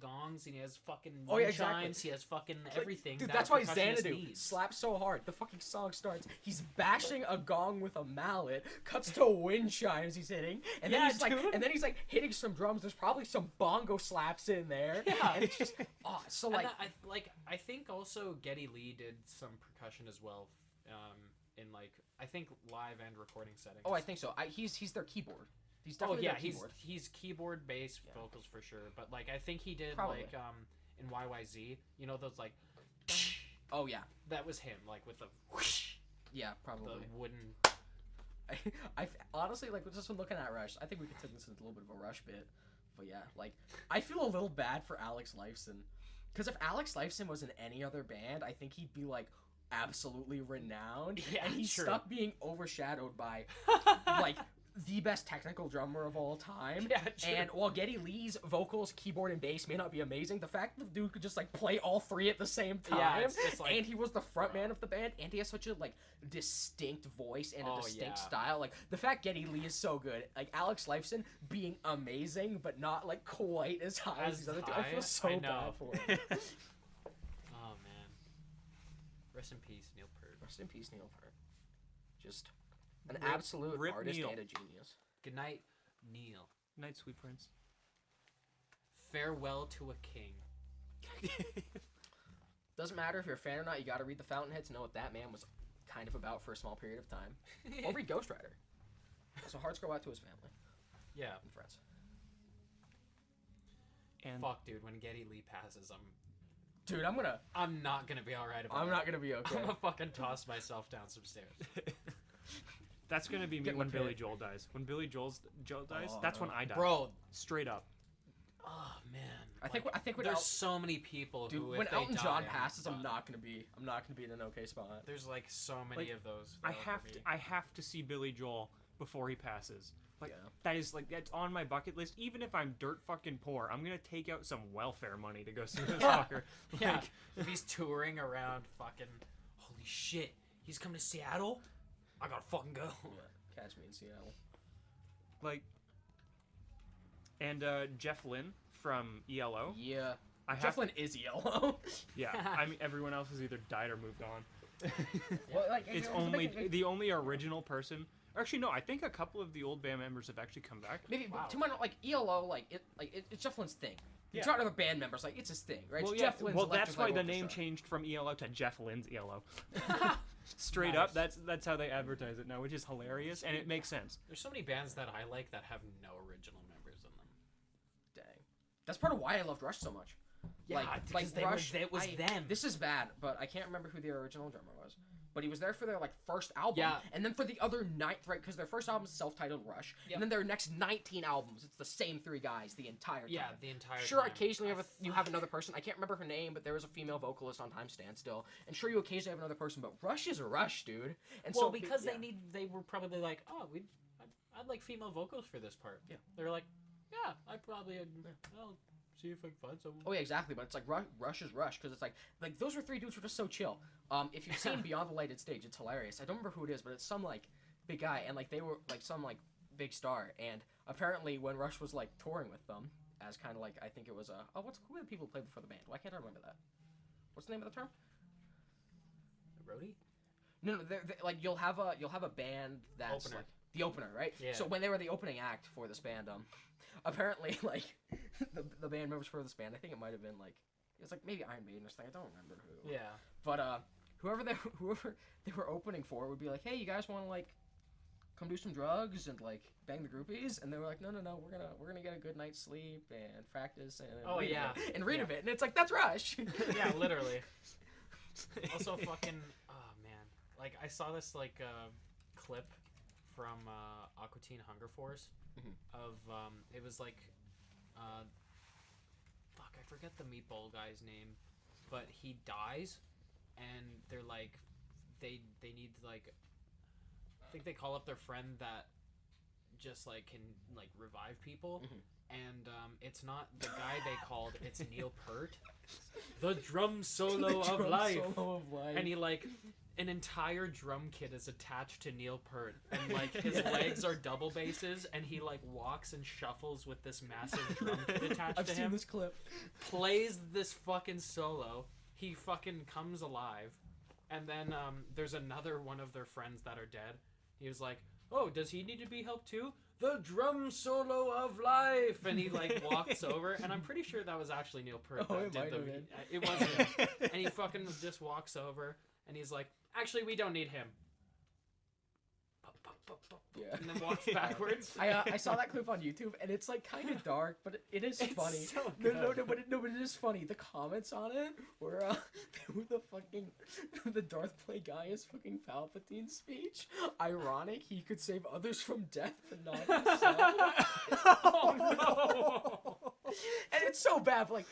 gongs, and he has fucking Oh, wind yeah, exactly. chimes. He has fucking everything. Dude, that that's a why percussionist Xanadu needs. slaps so hard. The fucking song starts. He's bashing a gong with a mallet, cuts to wind chimes he's hitting, and then Yeah, he's like, dude. and then he's like hitting some drums. There's probably some bongo slaps in there. Yeah. and it's just so And like that, I think also Geddy Lee did some percussion as well, in like I think live and recording settings. I think so. He's their keyboard. He's Oh definitely yeah, their keyboard. he's keyboard, bass, vocals for sure. But like I think he did Probably. like in YYZ, you know those like Oh yeah, that was him like with the whoosh, yeah, the probably. wooden. I honestly like just when looking at Rush, I think we could take this into a little bit of a Rush bit, but yeah, like I feel a little bad for Alex Lifeson, because if Alex Lifeson was in any other band, I think he'd be like absolutely renowned, Yeah, and he's true. stuck being overshadowed by like the best technical drummer of all time. Yeah, true. And while Geddy Lee's vocals, keyboard, and bass may not be amazing, the fact that the dude could just like play all three at the same time, Yeah, it's just, like, and he was the front man of the band, and he has such a like distinct voice and a Oh, distinct yeah. style. Like the fact Geddy Lee is so good, like Alex Lifeson being amazing, but not like quite as high as As these other two. I high? feel so I bad know. for him. Oh man. Rest in peace, Neil Pert. Rest in peace, Neil Pert. Just an Rip- absolute rip artist Neil. and a genius. Good night, Neil. Night, sweet prince. Farewell to a king. Doesn't matter if you're a fan or not, you gotta read the Fountainhead to know what that man was kind of about for a small period of time. Or read Ghost Rider. So hearts go out to his family Yeah. and friends. And Fuck, dude. When Geddy Lee passes, Dude, I'm not gonna be all right about I'm it. not gonna be okay. I'm gonna fucking toss myself down some stairs. that's gonna be me Get in when the Billy pit. Joel dies. When Joe dies, Oh, that's no. when I die. Bro. Straight up. Oh man. I think when There's so many people dude, who, when if they Elton die, John I'm passes, I'm done. not gonna be in an okay spot. There's like so many Like, of those. I for have to see Billy Joel before he passes. Like Yeah. that is like that's on my bucket list. Even if I'm dirt fucking poor, I'm gonna take out some welfare money to go see this fucker. Yeah, Like, if he's touring around, fucking, holy shit, he's coming to Seattle. I gotta fucking go. Yeah. Catch me in Seattle. like, and Jeff Lynne from ELO. Yeah. I have Jeff Lynne is yellow. Yeah, I mean everyone else has either died or moved on. Well, like, It's the only original person. Actually, no. I think a couple of the old band members have actually come back. maybe Wow. to my like ELO it's Jeff Lynne's thing. You Yeah. talk to other band members like it's his thing, right? Well, It's yeah. Jeff Lynne's Well, that's Electric why Light the name Orchestra. changed from ELO to Jeff Lynne's ELO. Straight up, that's how they advertise it now, which is hilarious and it makes sense. There's so many bands that I like that have no original members in them. Dang. That's part of why I loved Rush so much. because they Rush, it was them. This is bad, but I can't remember who the original drummer was. But he was there for their like first album, Yeah. and then for the other right? Because their first album is self-titled Rush, Yep. and then their next 19 albums, it's the same three guys the entire time. Yeah, the entire Sure, time. occasionally you have another person. I can't remember her name, but there was a female vocalist on Time Standstill. And sure, you occasionally have another person, but Rush is a Rush, dude. And Well, so because yeah. they were probably like, oh, I'd like female vocals for this part. Yeah. They're like, yeah, I probably, I'll see if I can find someone. Oh yeah, exactly. But it's like Rush is Rush because it's like those were three dudes who were just so chill. If you've seen Beyond the Lighted Stage, it's hilarious. I don't remember who it is, but it's some like big guy, and like they were like some like big star. And apparently, when Rush was like touring with them, as kind of like I think it was who were the people who played before the band? Why can't I remember that? What's the name of the term? Roadie? No, they're like you'll have a band that's Opener. like the opener, right? Yeah. So when they were the opening act for this band, apparently like the band members for this band, I think it might have been like it was like maybe Iron Maiden or something. I don't remember who. Yeah. But whoever they were opening for would be like, hey, you guys want to like come do some drugs and like bang the groupies? And they were like, no, we're gonna get a good night's sleep and practice and Oh, read yeah. a bit, and read Yeah. a bit. And it's like that's Rush. Yeah, literally. Also, fucking, oh man, like I saw this like clip from Aqua Teen Hunger Force Mhm. of it was like fuck, I forget the meatball guy's name, but he dies, and they're like they need like I think they call up their friend that just like can like revive people. Mhm. And it's not the guy they called, it's Neil Pert. The drum solo of life. And he like an entire drum kit is attached to Neil Pert, and like his legs are double basses, and he like walks and shuffles with this massive drum kit attached I've to seen him. this clip. Plays this fucking solo. He fucking comes alive, and then there's another one of their friends that are dead. He was like, "Oh, does he need to be helped too?" The drum solo of life, and he like walks over, and I'm pretty sure that was actually Neil Pert. Oh, that it did might the have been. It was him, and he fucking just walks over, and he's like, "Actually, we don't need him," Yeah. and then walks backwards. I saw that clip on YouTube, and it's like kind of dark, but it is It's funny. so No, good. but it is funny. The comments on it were the fucking the Darth Plague guy is fucking Palpatine's speech. Ironic, he could save others from death, but not himself. Oh no, And it's so bad, but like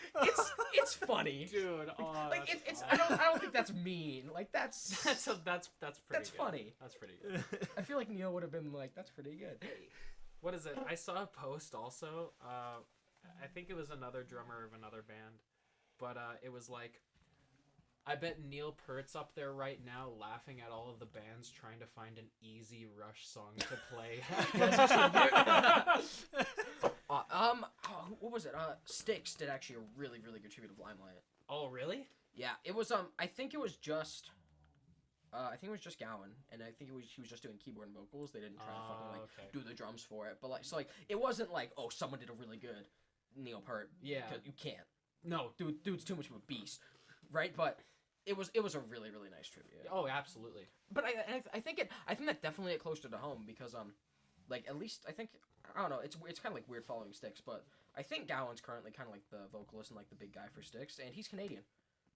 it's funny. dude! Oh, Like that's it's awesome. I don't think that's mean. Like that's that's pretty. that's good. funny. That's pretty good. I feel like Neil would have been like that's pretty good. What is it? I saw a post also. I think it was another drummer of another band, but it was like, I bet Neil Pert's up there right now laughing at all of the bands trying to find an easy Rush song to play. What was it? Styx did actually a really good tribute of Limelight. Oh really? Yeah, it was I think it was just Gowan, and I think he was just doing keyboard and vocals. They didn't try to fucking like Okay. do the drums for it, but like so like it wasn't like oh someone did a really good Neil Pert. Yeah. 'Cause you can't. No. Dude's too much of a beast, right? But it was a really nice tribute. Oh, absolutely. But I think that definitely hit closer to home because like at least I think I don't know it's kind of like weird following Styx, but I think Gowan's currently kind of like the vocalist and like the big guy for Styx, and he's Canadian.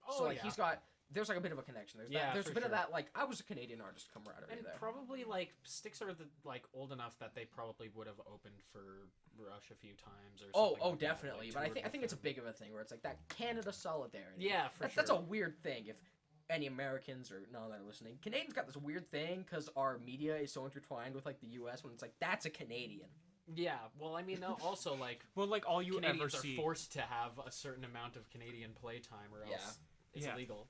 Oh So like yeah. he's got there's like a bit of a connection. There's Yeah, there's for a bit of sure. that like I was a Canadian artist camaraderie And there. probably like Styx are like old enough that they probably would have opened for Rush a few times or something. Oh, like that, definitely. like, But I toured think with it's a them. big of a thing where it's like that Canada solidarity. Yeah, for sure. That's a weird thing. If any Americans or no that are listening, Canadians got this weird thing because our media is so intertwined with like the U.S. when it's like that's a Canadian. Yeah, well, I mean, also like Well, like all you ever Canadians see. are forced to have a certain amount of Canadian playtime, or else it's Yeah. illegal.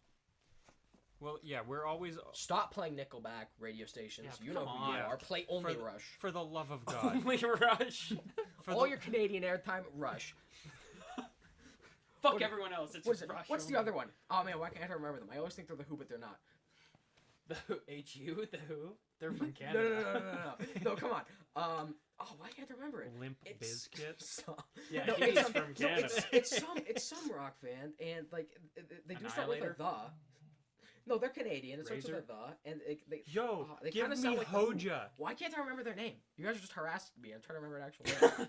Well, yeah, we're always Stop playing Nickelback radio stations. Yeah, You know come who you on. are. Play only For- Rush. for the love of God. Only Rush. For All the- your Canadian airtime, Rush. Fuck What- everyone else. It's What's it? Rush. What's the other one? Oh man, why can't I remember them? I always think they're the Who, but they're not. The Who? HU? The Who? They're from No, Canada. no, come on. Oh, why can't I remember it? Limp It's Bizkit. some- Yeah, no, he's it's from no, Canada. it's some rock band, and like they do start with a Annihilator? the. No, they're Canadian. It starts with a Razor? the, and they Yo, they give kinda me sound like the Who. Hoja. Why can't I remember their name? You guys are just harassing me. I'm trying to remember an actual name.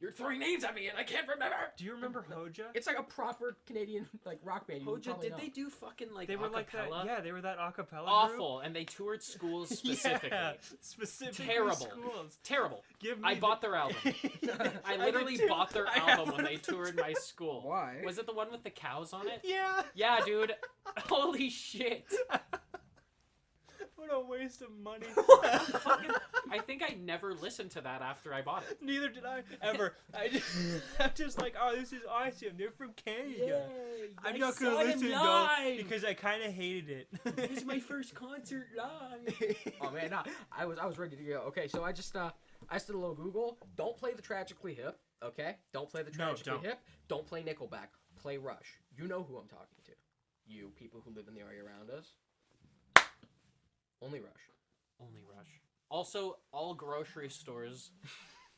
You're throwing names at me and I can't remember. Do you remember Hoja? It's like a proper Canadian like rock band. You would Hoja, probably did know. they do fucking like They were like that. acapella? Yeah, they were that acapella group. Awful, and they toured schools specifically. Yeah, specifically Terrible. schools. Terrible. Give me I bought their album. I literally did too. bought their I album have when they it. toured my school. Why? Was it the one with the cows on it? Yeah. Yeah, dude. Holy shit. What a waste of money. Fucking, I think I never listened to that after I bought it. Neither did I ever. I'm just like, oh, this is awesome. They're from Canada. I'm not gonna listen though because I kind of hated it. This is my first concert live. Oh man, nah, I was ready to go. Okay, so I just did a little Google. Don't play the Tragically Hip. Okay, don't play the No, Tragically don't. Hip. Don't play Nickelback. Play Rush. You know who I'm talking to. You people who live in the area around us. Only Rush. Only Rush. Also, all grocery stores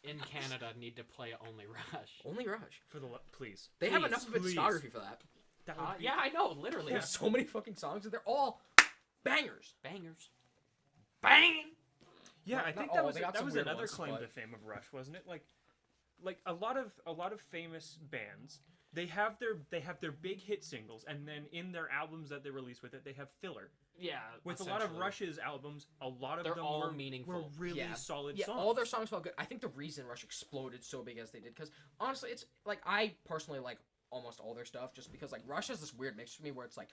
in Canada need to play Only Rush. Only Rush. For the please. They have Please, enough of a please. discography for that. That would be Yeah, I know, literally. They have so many fucking songs, and they're all bangers. Bangers. Banging! Yeah, Not- I think not that all, was they got that some was weird another ones, claim but- to fame of Rush, wasn't it? Like a lot of famous bands, they have their big hit singles, and then in their albums that they release with it, they have filler. Yeah, With a lot of essentially. Rush's albums, a lot of They're them all were meaningful. really Yeah. solid Yeah, songs. all their songs felt good. I think the reason Rush exploded so big as they did, because honestly, it's like I personally like almost all their stuff, just because like Rush has this weird mix for me where it's like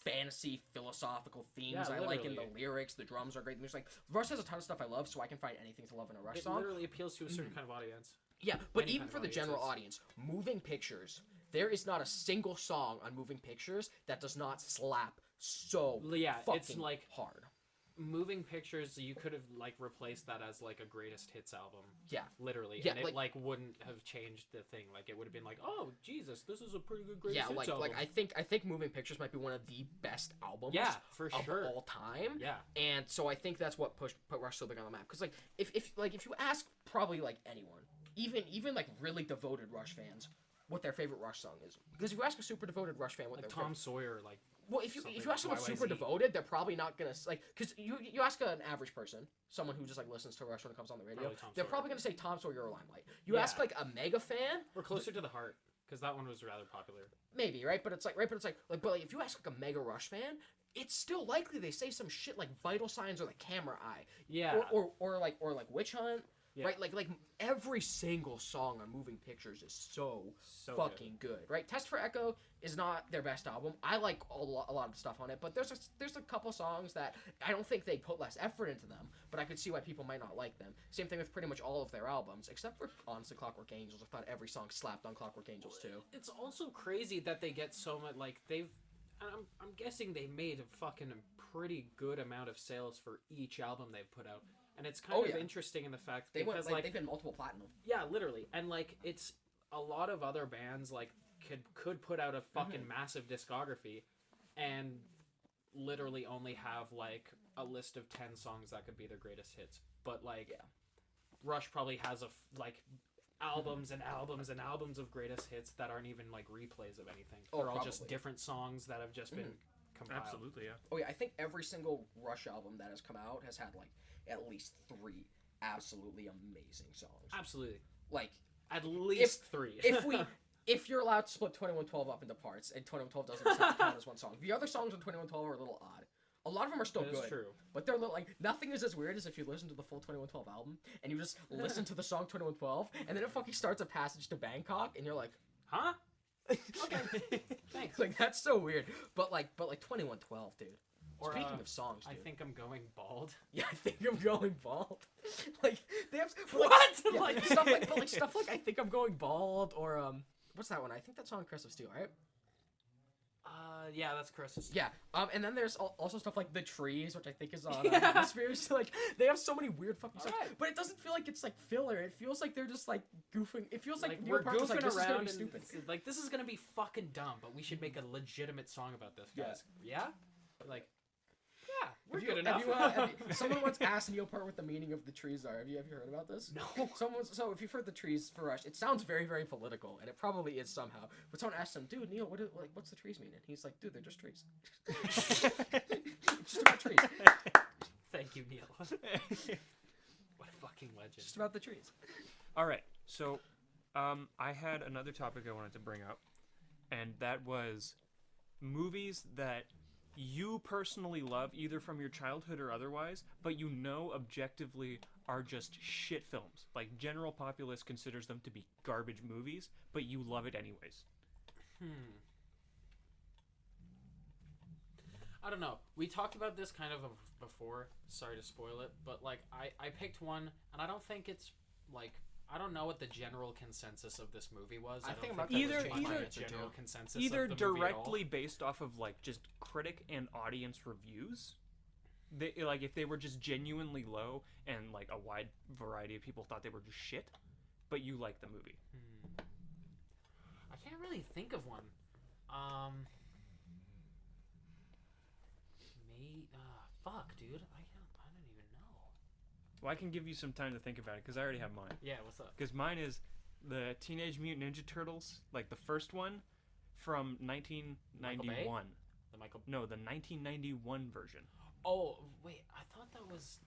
fantasy, philosophical themes Yeah, I like in the literally. lyrics. The drums are great. There's like Rush has a ton of stuff I love, so I can find anything to love in a Rush It song. literally appeals to a certain kind of audience. Yeah, but Any even kind for of the general audiences. audience, Moving Pictures, there is not a single song on Moving Pictures that does not slap so Yeah, fucking it's like hard. Moving Pictures. You could have like replaced that as like a greatest hits album. Yeah. Literally, Yeah, and it like- like wouldn't have changed the thing. Like it would have been like, oh Jesus, this is a pretty good greatest Yeah, hits like album. I think Moving Pictures might be one of the best albums Yeah, for of sure. all time. Yeah. And so I think that's what put Rush so big on the map. Because like if you ask probably like anyone, even like really devoted Rush fans, what their favorite Rush song is. Because if you ask a super devoted Rush fan what Like their Tom favorite, Sawyer, like well if you ask someone YYZ. super devoted, they're probably not gonna like because you ask an average person, someone who just like listens to Rush when it comes on the radio, Probably Tom they're Sawyer. probably gonna say Tom Sawyer or Limelight. You Yeah. ask like a mega fan, we're closer to the heart because that one was rather popular. maybe, right? But it's like but like if you ask like a mega Rush fan, it's still likely they say some shit like Vital Signs or the Camera Eye. Yeah. Or like Witch Hunt. Yeah. Right? Like every single song on Moving Pictures is so fucking good. Right? Test for Echo is not their best album. I like a lot of the stuff on it, but there's a couple songs that I don't think they put less effort into them, but I could see why people might not like them. Same thing with pretty much all of their albums, except for honestly Clockwork Angels. I thought every song slapped on Clockwork Angels too. It's also crazy that they get so much. Like they've, I'm guessing they made a fucking pretty good amount of sales for each album they've put out, and it's kind Oh, of yeah. interesting in the fact They because went they've been multiple platinum. yeah, literally, and like it's a lot of other bands like could put out a fucking Mm-hmm. massive discography, and literally only have like a list of 10 songs that could be their greatest hits, but like Yeah. Rush probably has like albums and albums and albums of greatest hits that aren't even like replays of anything. Oh, They're all just probably. different songs that have just been compiled. Absolutely, yeah. Oh yeah, I think every single Rush album that has come out has had like at least 3 absolutely amazing songs. Absolutely. Like At least 3. if you're allowed to split 2112 up into parts, and 2112 doesn't have to count as one song. The other songs on 2112 are a little odd. A lot of them are still That is good. true. But they're like, nothing is as weird as if you listen to the full 2112 album, and you just listen to the song 2112, and then it fucking starts a passage to Bangkok, and you're like, Huh? okay. Thanks. Like, that's so weird. But like 2112, dude. Or, Speaking of songs, I dude. think I'm going bald. Yeah, I think I'm going bald. Like, they have... What? Yeah, Like- stuff like I think I'm going bald, or, what's that one? I think that's on Crest of Steel, right? Yeah, that's Chris's. Yeah, and then there's also stuff like The Trees, which I think is on Yeah. Hemispheres. So, like, they have so many weird fucking stuff. Alright. But it doesn't feel like it's, like, filler. It feels like they're just, like, goofing. It feels like, Neil we're Pert was like, goofing this is gonna around be and stupid. like this is gonna be fucking dumb, but we should make a legitimate song about this, guys. Yeah? Like, yeah, we're good enough. Someone once asked Neil Pert what the meaning of The Trees are. Have you heard about this? No. So if you've heard The Trees for Rush, it sounds very, very political, and it probably is somehow. But someone asked him, dude, Neil, what's The Trees mean? And he's like, dude, they're just trees. It's just about trees. Thank you, Neil. What a fucking legend. It's just about the trees. All right, so I had another topic I wanted to bring up, and that was movies that you personally love, either from your childhood or otherwise, but you know objectively are just shit films. Like, general populace considers them to be garbage movies, but you love it anyways. I don't know. We talked about this kind of before. Sorry to spoil it, but like I picked one, and I don't think it's like I don't know what the general consensus of this movie was. I think don't I'm not gonna that was change my my answer too. general consensus. Either of the movie at all. directly based off of like just critic and audience reviews, they, like if they were just genuinely low and like a wide variety of people thought they were just shit, but you like the movie. I can't really think of one. Fuck, dude. I don't even know. Well, I can give you some time to think about it because I already have mine. Yeah, what's up? Because mine is the Teenage Mutant Ninja Turtles, like the first one from 1991. The Michael. No, the 1991 version. Oh wait, I thought that was.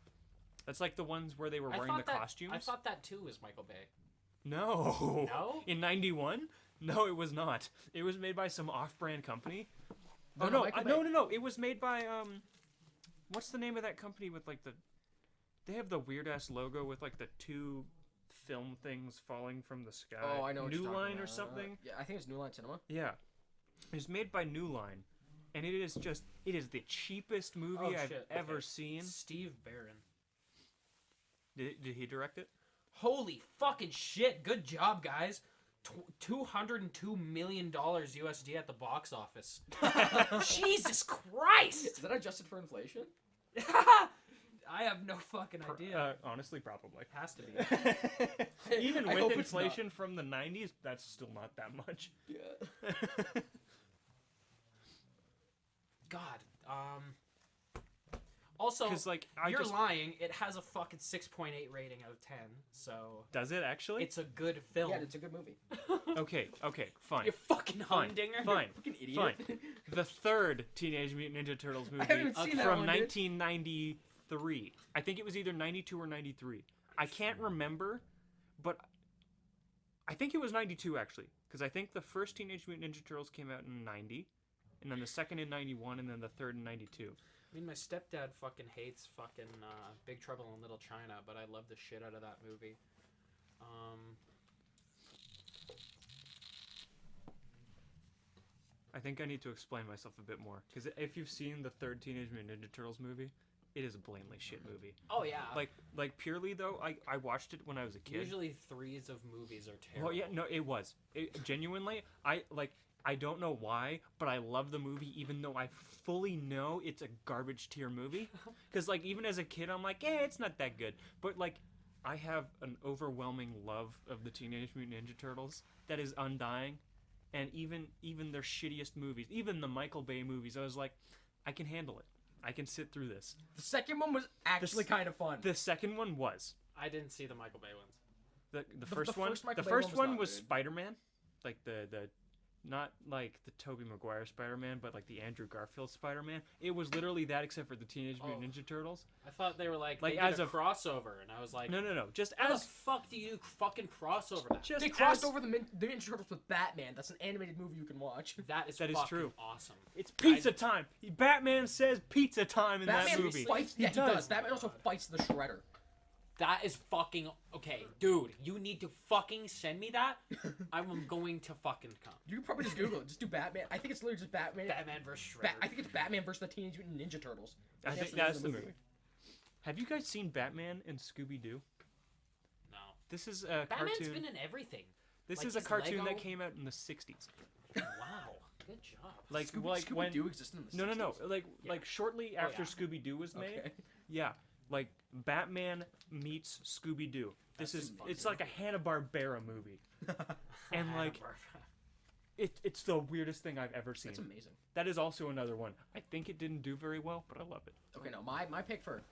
That's like the ones where they were wearing the costumes. I thought that too was Michael Bay. No. No? In 91? No, it was not. It was made by some off-brand company. No, Oh, no, no, Michael Bay. no. It was made by, what's the name of that company with, like, they have the weird-ass logo with, like, the two film things falling from the sky. Oh, I know what New you're talking Line or about. something? Yeah, I think it's New Line Cinema. Yeah. It was made by New Line. And it is the cheapest movie Oh, I've shit. ever Okay. seen. Steve Barron. Did he direct it? Holy fucking shit! Good job, guys. $202 million USD at the box office. Jesus Christ! Is that adjusted for inflation? I have no fucking idea. Honestly, probably. Has to be. Even I with hope it's not. inflation from the 90s, that's still not that much. Yeah. God. Also, 'Cause, like, you're lying. It has a fucking 6.8 rating out of 10. So Does it actually? it's a good film. Yeah, it's a good movie. Okay, fine. You fucking Fine. humdinger. Fine. Fucking idiot. Fine. The third Teenage Mutant Ninja Turtles movie haven't seen that from one, dude. 1993. I think it was either 92 or 93. I can't remember, but I think it was 92 actually, because I think the first Teenage Mutant Ninja Turtles came out in 90, and then the second in 91, and then the third in 92. I mean, my stepdad fucking hates fucking Big Trouble in Little China, but I love the shit out of that movie. I think I need to explain myself a bit more, because if you've seen the third Teenage Mutant Ninja Turtles movie, it is a blatantly shit movie. Oh yeah. Like purely though, I watched it when I was a kid. Usually threes of movies are terrible. Well, yeah, no, it was. Genuinely, I don't know why, but I love the movie even though I fully know it's a garbage tier movie. Because, like, even as a kid, I'm like, it's not that good. But, like, I have an overwhelming love of the Teenage Mutant Ninja Turtles that is undying. And even their shittiest movies, even the Michael Bay movies, I was like, I can handle it. I can sit through this. The second one was actually kind of fun. The second one was. I didn't see the Michael Bay ones. The first one, Michael the Bay first one was one not was good. Spider-Man. Like, the not like the Tobey Maguire Spider-Man, but like the Andrew Garfield Spider-Man. It was literally that, except for the Teenage Mutant Ninja Turtles. I thought they were like Like, they as did a a- crossover, and I was like, No. Just how as the fuck do you fucking crossover that? just They crossed as- over the Ninja Turtles with Batman. That's an animated movie you can watch. That is That is fucking true. awesome. It's pizza time. Batman says pizza time in Batman that movie. fights. Yeah, he does. Batman also fights the Shredder. That is fucking okay, dude. You need to fucking send me that. I'm going to fucking come. You can probably just Google it. Just do Batman. I think it's literally just Batman. Batman vs. Shredder. I think it's Batman versus the Teenage Mutant Ninja Turtles. I think that's the movie. Have you guys seen Batman and Scooby-Doo? No. This is a Batman's cartoon. been in everything. This like is a his cartoon Lego- that came out in the 60s. Wow. Good job. Like Scooby when Doo existed in the No. 60s? Like shortly Oh, after yeah. Scooby-Doo was made. Okay. Yeah. Like Batman meets Scooby-Doo. This That's is fucking it's like a Hanna-Barbera movie. And like it's the weirdest thing I've ever seen. That's amazing. That is also another one. I think it didn't do very well, but I love it. Okay, no, my pick for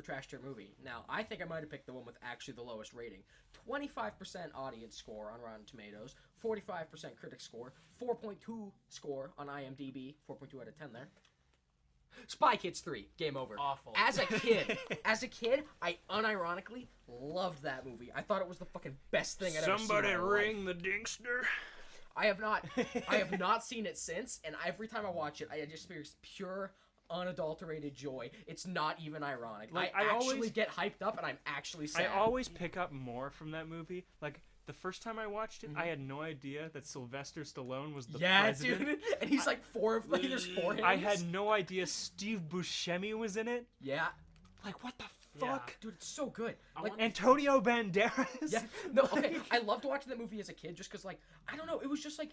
trash tier movie. Now, I think I might have picked the one with actually the lowest rating. 25% audience score on Rotten Tomatoes, 45% critic score, 4.2 score on IMDb, 4.2 out of 10 there. Spy Kids 3, game over. Awful. As a kid, I unironically loved that movie. I thought it was the fucking best thing I'd ever seen. Somebody in my ring life. the dingster. I have not seen it since, and every time I watch it, I just experience pure, unadulterated joy. It's not even ironic. Like, I I actually always- get hyped up, and I'm actually sad. I always pick up more from that movie. Like the first time I watched it, I had no idea that Sylvester Stallone was the president. dude, and he's like there's four I hands. had no idea Steve Buscemi was in it. Yeah, Like what the Yeah. fuck? dude, it's so good. I Like, want- Antonio Banderas. yeah, no, okay. I loved watching that movie as a kid, just because, like, I don't know, it was just like.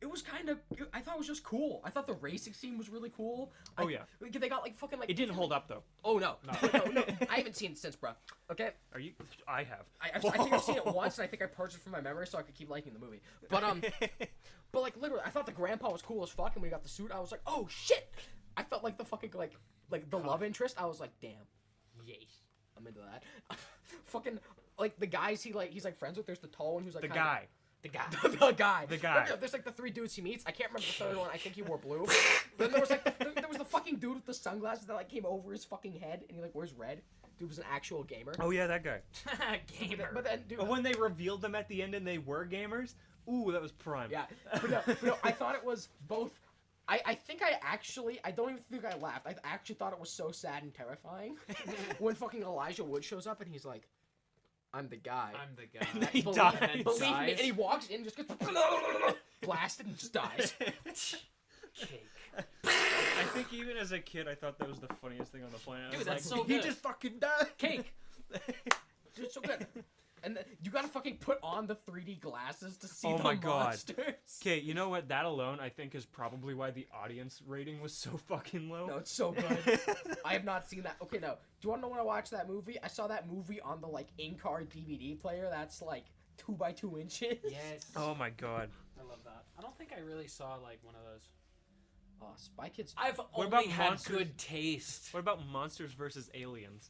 It was kind of. I thought it was just cool. I thought the racing scene was really cool. Oh, yeah. They got like fucking like. It didn't hold up though. Oh no, no. I haven't seen it since, bro. Okay. Are you? I have. I think I've seen it once, and I think I purged it from my memory so I could keep liking the movie. But but like literally, I thought the grandpa was cool as fuck, and when he got the suit, I was like, oh shit! I felt like the fucking like the love interest. I was like, damn, Yes. I'm into that. Fucking like the guys he's like friends with. There's the tall one who's like The kinda- guy. The guy. the guy. The guy. There's like the three dudes he meets. I can't remember the third one. I think he wore blue. Then there was like there was the fucking dude with the sunglasses that like came over his fucking head, and he like wears red. Dude was an actual gamer. Oh yeah, that guy. Gamer. But then, dude, But when they revealed them at the end and they were gamers, ooh, that was prime. yeah. But no, I thought it was both. I think I don't even think I laughed. I actually thought it was so sad and terrifying when fucking Elijah Wood shows up and he's like, I'm the guy. I'm the guy. And he Believe, dies. believe me, Dies. and he walks in and just gets blasted and just dies. Cake. I think even as a kid, I thought that was the funniest thing on the planet. I Dude, was that's like, so he good. just fucking died. Cake. Dude, it's so good. And you gotta fucking put on the 3D glasses to see Oh the my God. monsters. Okay, you know what? That alone, I think, is probably why the audience rating was so fucking low. No, it's so good. I have not seen that. Okay, no. Do you want to know when I watched that movie? I saw that movie on the like in-car DVD player. That's like 2 by 2 inches. Yes. Oh my god. I love that. I don't think I really saw like one of those. Oh, Spy Kids. I've only about had monsters? good taste. What about Monsters vs. Aliens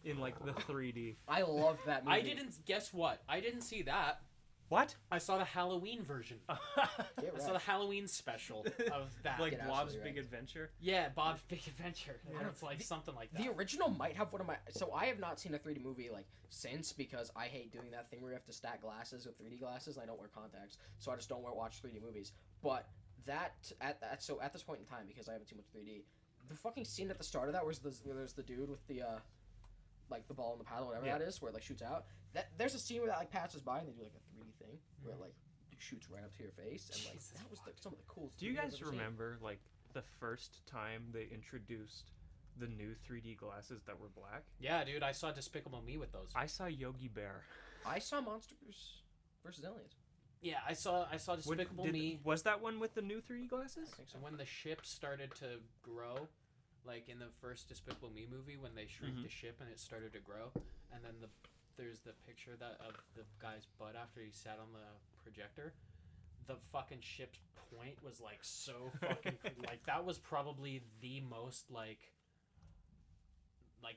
in like the 3D? I love that movie. I didn't. Guess what? I didn't see that. What? I saw the Halloween version. Get I saw right. the Halloween special of that. Like Get Bob's absolutely Big right. Adventure? Yeah, Bob's Big Adventure. I don't- It's like something like that. The original might have one of my. So I have not seen a 3D movie like since because I hate doing that thing where you have to stack glasses with 3D glasses. And I don't wear contacts, so I just don't watch 3D movies. But at this point in time, because I haven't seen much 3D, the fucking scene at the start of that where there's the dude with the like the ball and the paddle, whatever Yeah. that is, where it like shoots out. There's a scene where that like passes by and they do like a 3D thing where it like shoots right up to your face, and like Jesus that was like some of the coolest. Do you 3D I've guys ever seen. remember like the first time they introduced the new 3D glasses that were black? Yeah, dude, I saw Despicable Me with those. I saw Yogi Bear. I saw Monsters vs. Aliens. Yeah, I saw Despicable Me. Was that one with the new 3D glasses? I think so. So when the ship started to grow, like in the first Despicable Me movie, when they shrink Mhm. the ship and it started to grow, and then there's the picture of the guy's butt after he sat on the projector. The fucking ship's point was like so fucking like that was probably the most like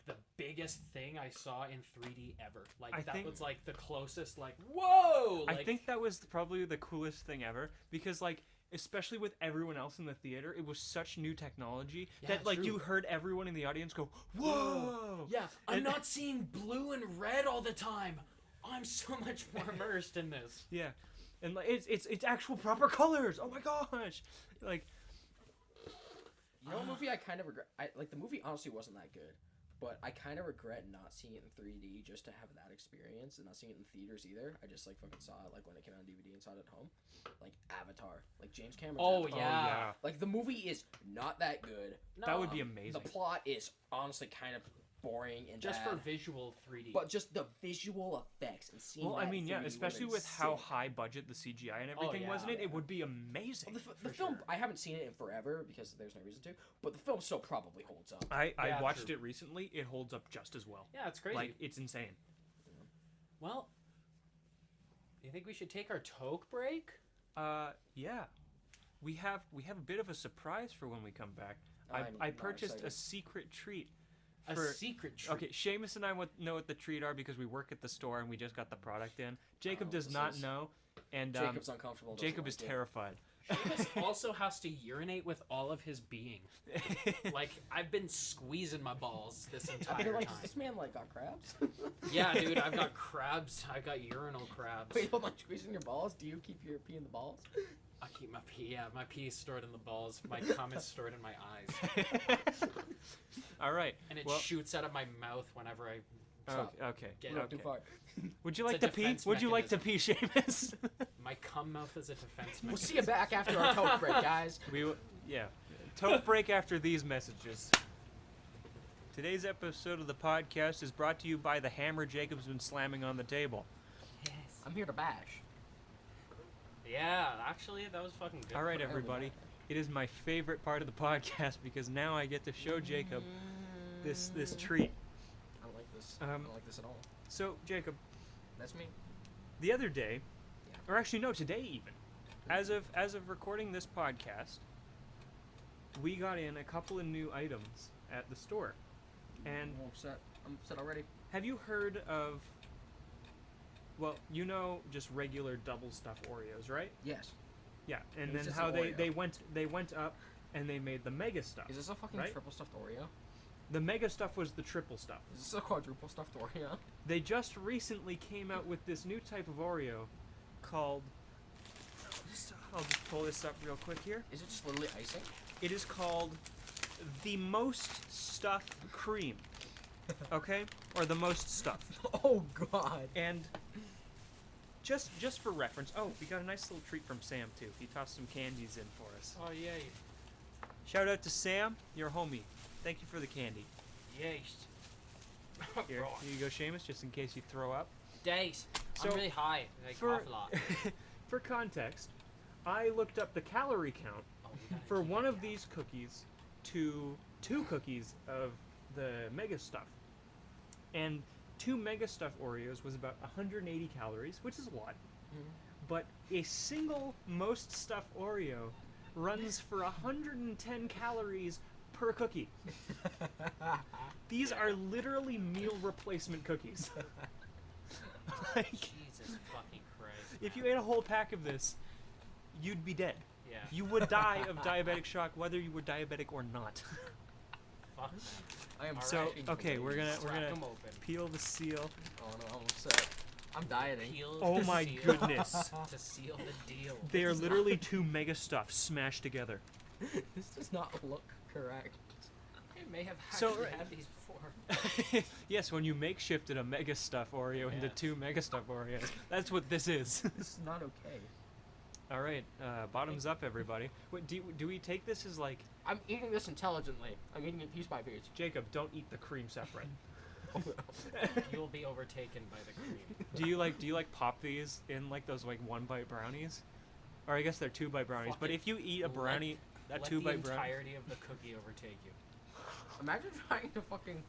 the biggest thing I saw in 3D ever. Like I that think- was like the closest like whoa. Like, I think that was probably the coolest thing ever because like especially with everyone else in the theater, it was such new technology Yeah, that like true. you heard everyone in the audience go, "Whoa!" Yeah, I'm And- not seeing blue and red all the time. I'm so much more immersed in this. Yeah, and like it's actual proper colors. Oh my gosh! Like, You know what movie I kind of regret? The movie honestly wasn't that good, but I kind of regret not seeing it in 3D just to have that experience and not seeing it in theaters either. I just like fucking saw it like when it came out on DVD and saw it at home. Like Avatar, like James Cameron's Oh, Avatar. yeah. oh yeah, Like the movie is not that good. that would be The amazing. plot is honestly kind of boring and Just bad, for visual 3D. but just the visual effects and seeing. Well, I that mean, yeah, 3D especially would've with been how sick. high budget the CGI and everything was in yeah. it, it would be amazing. Well, the for film, sure. I haven't seen it in forever because there's no reason to, but the film still probably holds up. I Yeah, watched true. it recently. It holds up just as well. yeah, it's crazy. Like, it's insane. Well, you think we should take our toke break? Yeah, we have a bit of a surprise for when we come back. I'm I not purchased a excited. secret treat. A For- secret treat. Okay, Seamus and I know what the treat are because we work at the store and we just got the product in. Jacob Oh, does this not is- know, and Jacob's uncomfortable. doesn't Jacob like is it. terrified. Seamus also has to urinate with all of his being. Like, I've been squeezing my balls this I've entire been like, time. does this man like got crabs? Yeah, dude, I've got crabs. I've got urinal crabs. Wait, you don't like squeezing your balls? Do you keep your pee in the balls? I keep my pee. Yeah, my pee is stored in the balls. My cum is stored in my eyes, All right. and it Well, shoots out of my mouth whenever I. Stop. okay. Get We're not okay. too far. Would you It's like a to pee? defense Would you like to pee, Seamus? My cum mouth is a defense mechanism. We'll see you back after our toke break, guys. Yeah. Toke break after these messages. Today's episode of the podcast is brought to you by the hammer Jacob's been slamming on the table. Yes. I'm here to bash. Yeah, actually, that was fucking good. All right, Put a hammer everybody. back. It is my favorite part of the podcast because now I get to show Jacob this treat. I don't like this. Um, I don't like this at all. So, Jacob, That's me. the other day, Yeah. or actually no, today even, as of recording this podcast, we got in a couple of new items at the store. And I'm upset. I'm upset already. have you heard of, well, you know, just regular double stuffed Oreos, right? Yes. Yeah, and It's then just how an they Oreo. went up and they made the mega stuff. Is this a fucking Right? triple stuffed Oreo? The mega stuff was the triple stuff. Is this a quadruple stuffed Oreo? They just recently came out with this new type of Oreo called, I'll just pull this up real quick here. Is it just literally icing? It is called the most stuff cream. Okay? Or the most stuff. Oh god. And just for reference, oh, we got a nice little treat from Sam too. He tossed some candies in for us. Oh, yay. Shout out to Sam, your homie. Thank you for the candy. Yay. Here you go, Seamus, just in case you throw up. Days. So, I'm really high. I For cough a lot. for context, I looked up the calorie count Oh, we gotta for keep one it of down. these cookies to 2 cookies of the mega stuff. And 2 mega stuff Oreos was about 180 calories, which is a lot. But a single most stuff Oreo runs for 110 calories per cookie. These are literally meal replacement cookies. Like, Jesus fucking Christ. if you man. ate a whole pack of this, you'd be dead. Yeah. You would die of diabetic shock whether you were diabetic or not. Fuck. I am All So, right. okay, we're gonna Crack 'em open. peel the seal. Oh no, I'm upset. I'm dieting. Peel Oh the my seal goodness. To seal the deal. They are literally 2 mega stuff smashed together. This does not look correct. I may have So, actually right- had these before. Yes, when you makeshifted a mega stuff Oreo into Yes. 2 mega stuff Oreos. That's what this is. This is not okay. All right, bottoms up, everybody. Wait, do we take this as like, I'm eating this intelligently. I'm eating it piece by piece. Jacob, don't eat the cream separate. You'll be overtaken by the cream. Do you like pop these in like those like 1-bite brownies? Or I guess they're 2-bite brownies. But Fucking if you eat a let- brownie, a Let 2-bite the brownie. entirety of the cookie overtake you. Imagine trying to fucking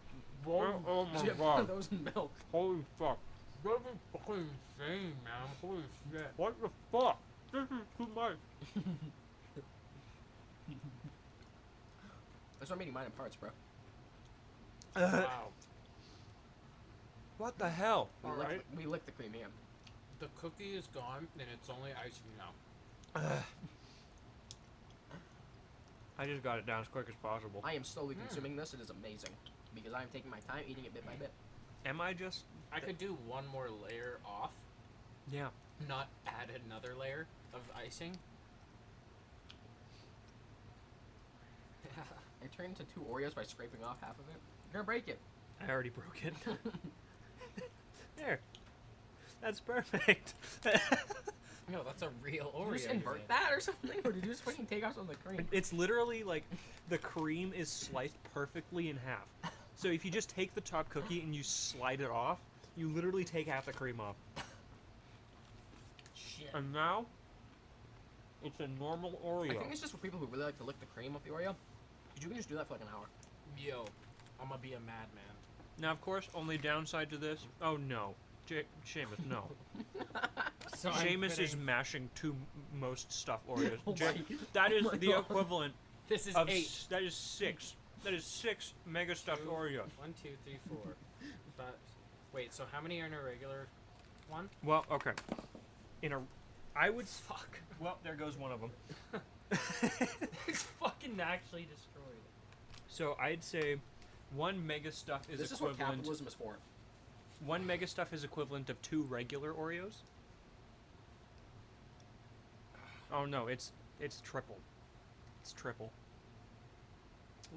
Oh my dip god. those in milk. Holy fuck. That's fucking insane, man. Holy shit. What the fuck? This is too much. That's why I'm eating mine in parts, bro. Wow. What the hell? Alright. We licked the cream, yeah. The cookie is gone, and it's only icing now. I just got it down as quick as possible. I am slowly consuming this. It is amazing because I am taking my time eating it bit by bit. Am I just? I could do one more layer off, Yeah. not add another layer of icing. I turned into 2 Oreos by scraping off half of it. You're gonna break it. I already broke it. There. That's perfect. No, that's a real Oreo. Did you just you invert made. that or something? Or did you just fucking take off some of the cream? It's literally like the cream is sliced perfectly in half. So if you just take the top cookie and you slide it off, you literally take half the cream off. Shit. And now, it's a normal Oreo. I think it's just for people who really like to lick the cream off the Oreo. Because you can just do that for like an hour. Yo, I'm gonna be a madman. Now, of course, only downside to this. Oh no, Seamus, no. So Seamus is mashing 2 most stuffed Oreos. Oh that is my the God. equivalent This is of 8. that is 6. That is 6 mega stuffed Oreos. 1, 2, 3, 4, 5. Wait, so how many are in a regular one? Well, okay. I would fuck. Well, there goes one of them. It's fucking actually destroyed. So I'd say 1 mega stuff is This is what equivalent. capitalism is for. 1 mega stuff is equivalent of 2 regular Oreos. Oh no, it's triple. It's triple.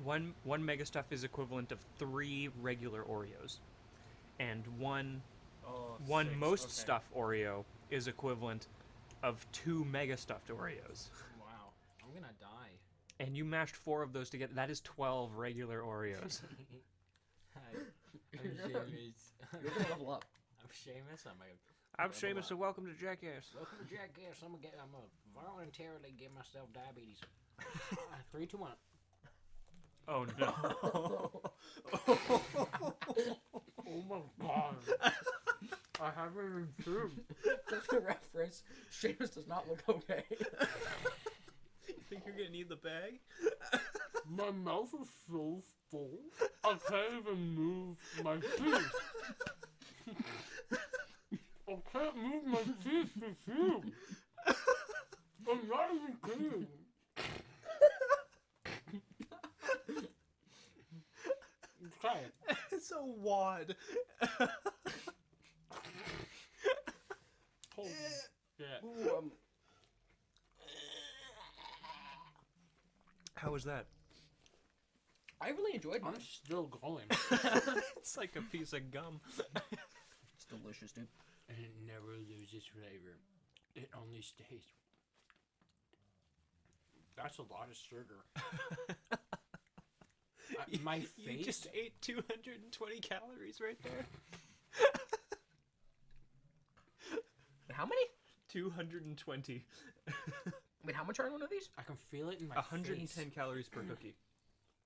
One mega stuff is equivalent of 3 regular Oreos, and one most okay. stuff Oreo is equivalent of 2 mega stuffed Oreos. Wow, I'm gonna die. And you mashed 4 of those together. That is 12 regular Oreos. Hi, I'm Seamus. You're gonna level up. I'm Seamus. I'm Seamus, and welcome to Jackass. Welcome to Jackass. I'm gonna voluntarily give myself diabetes. 3, 2, 1. Oh no! Oh my god. I haven't improved. Just for reference, Seamus does not look okay. You think you're gonna need the bag? My mouth is so full, I can't even move my teeth. I can't move my teeth to food. I'm not even kidding. Try it. It's a wad. Holy shit. Ooh, How was that? I really enjoyed mine. I'm still going. It's like a piece of gum. It's delicious, dude. And it never loses flavor. It only stays. That's a lot of sugar. My face. You just ate 220 calories right there. How many? 220. Wait, how much are in one of these? I can feel it in my 110 face. calories per cookie.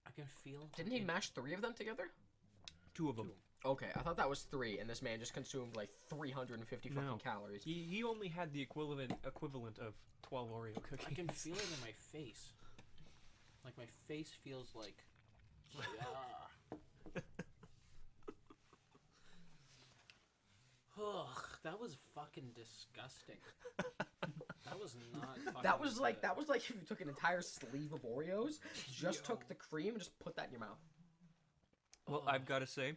I can feel. Didn't he mash 3 of them together? 2 of them. Okay, I thought that was 3, and this man just consumed like 350 fucking No. calories. He only had the equivalent of 12 Oreo cookies. I can feel it in my face. Like my face feels like. Ugh, that was fucking disgusting. That was not. Fucking That was like good. if you took an entire sleeve of Oreos, just took the cream and just put that in your mouth. Well, I've got to say,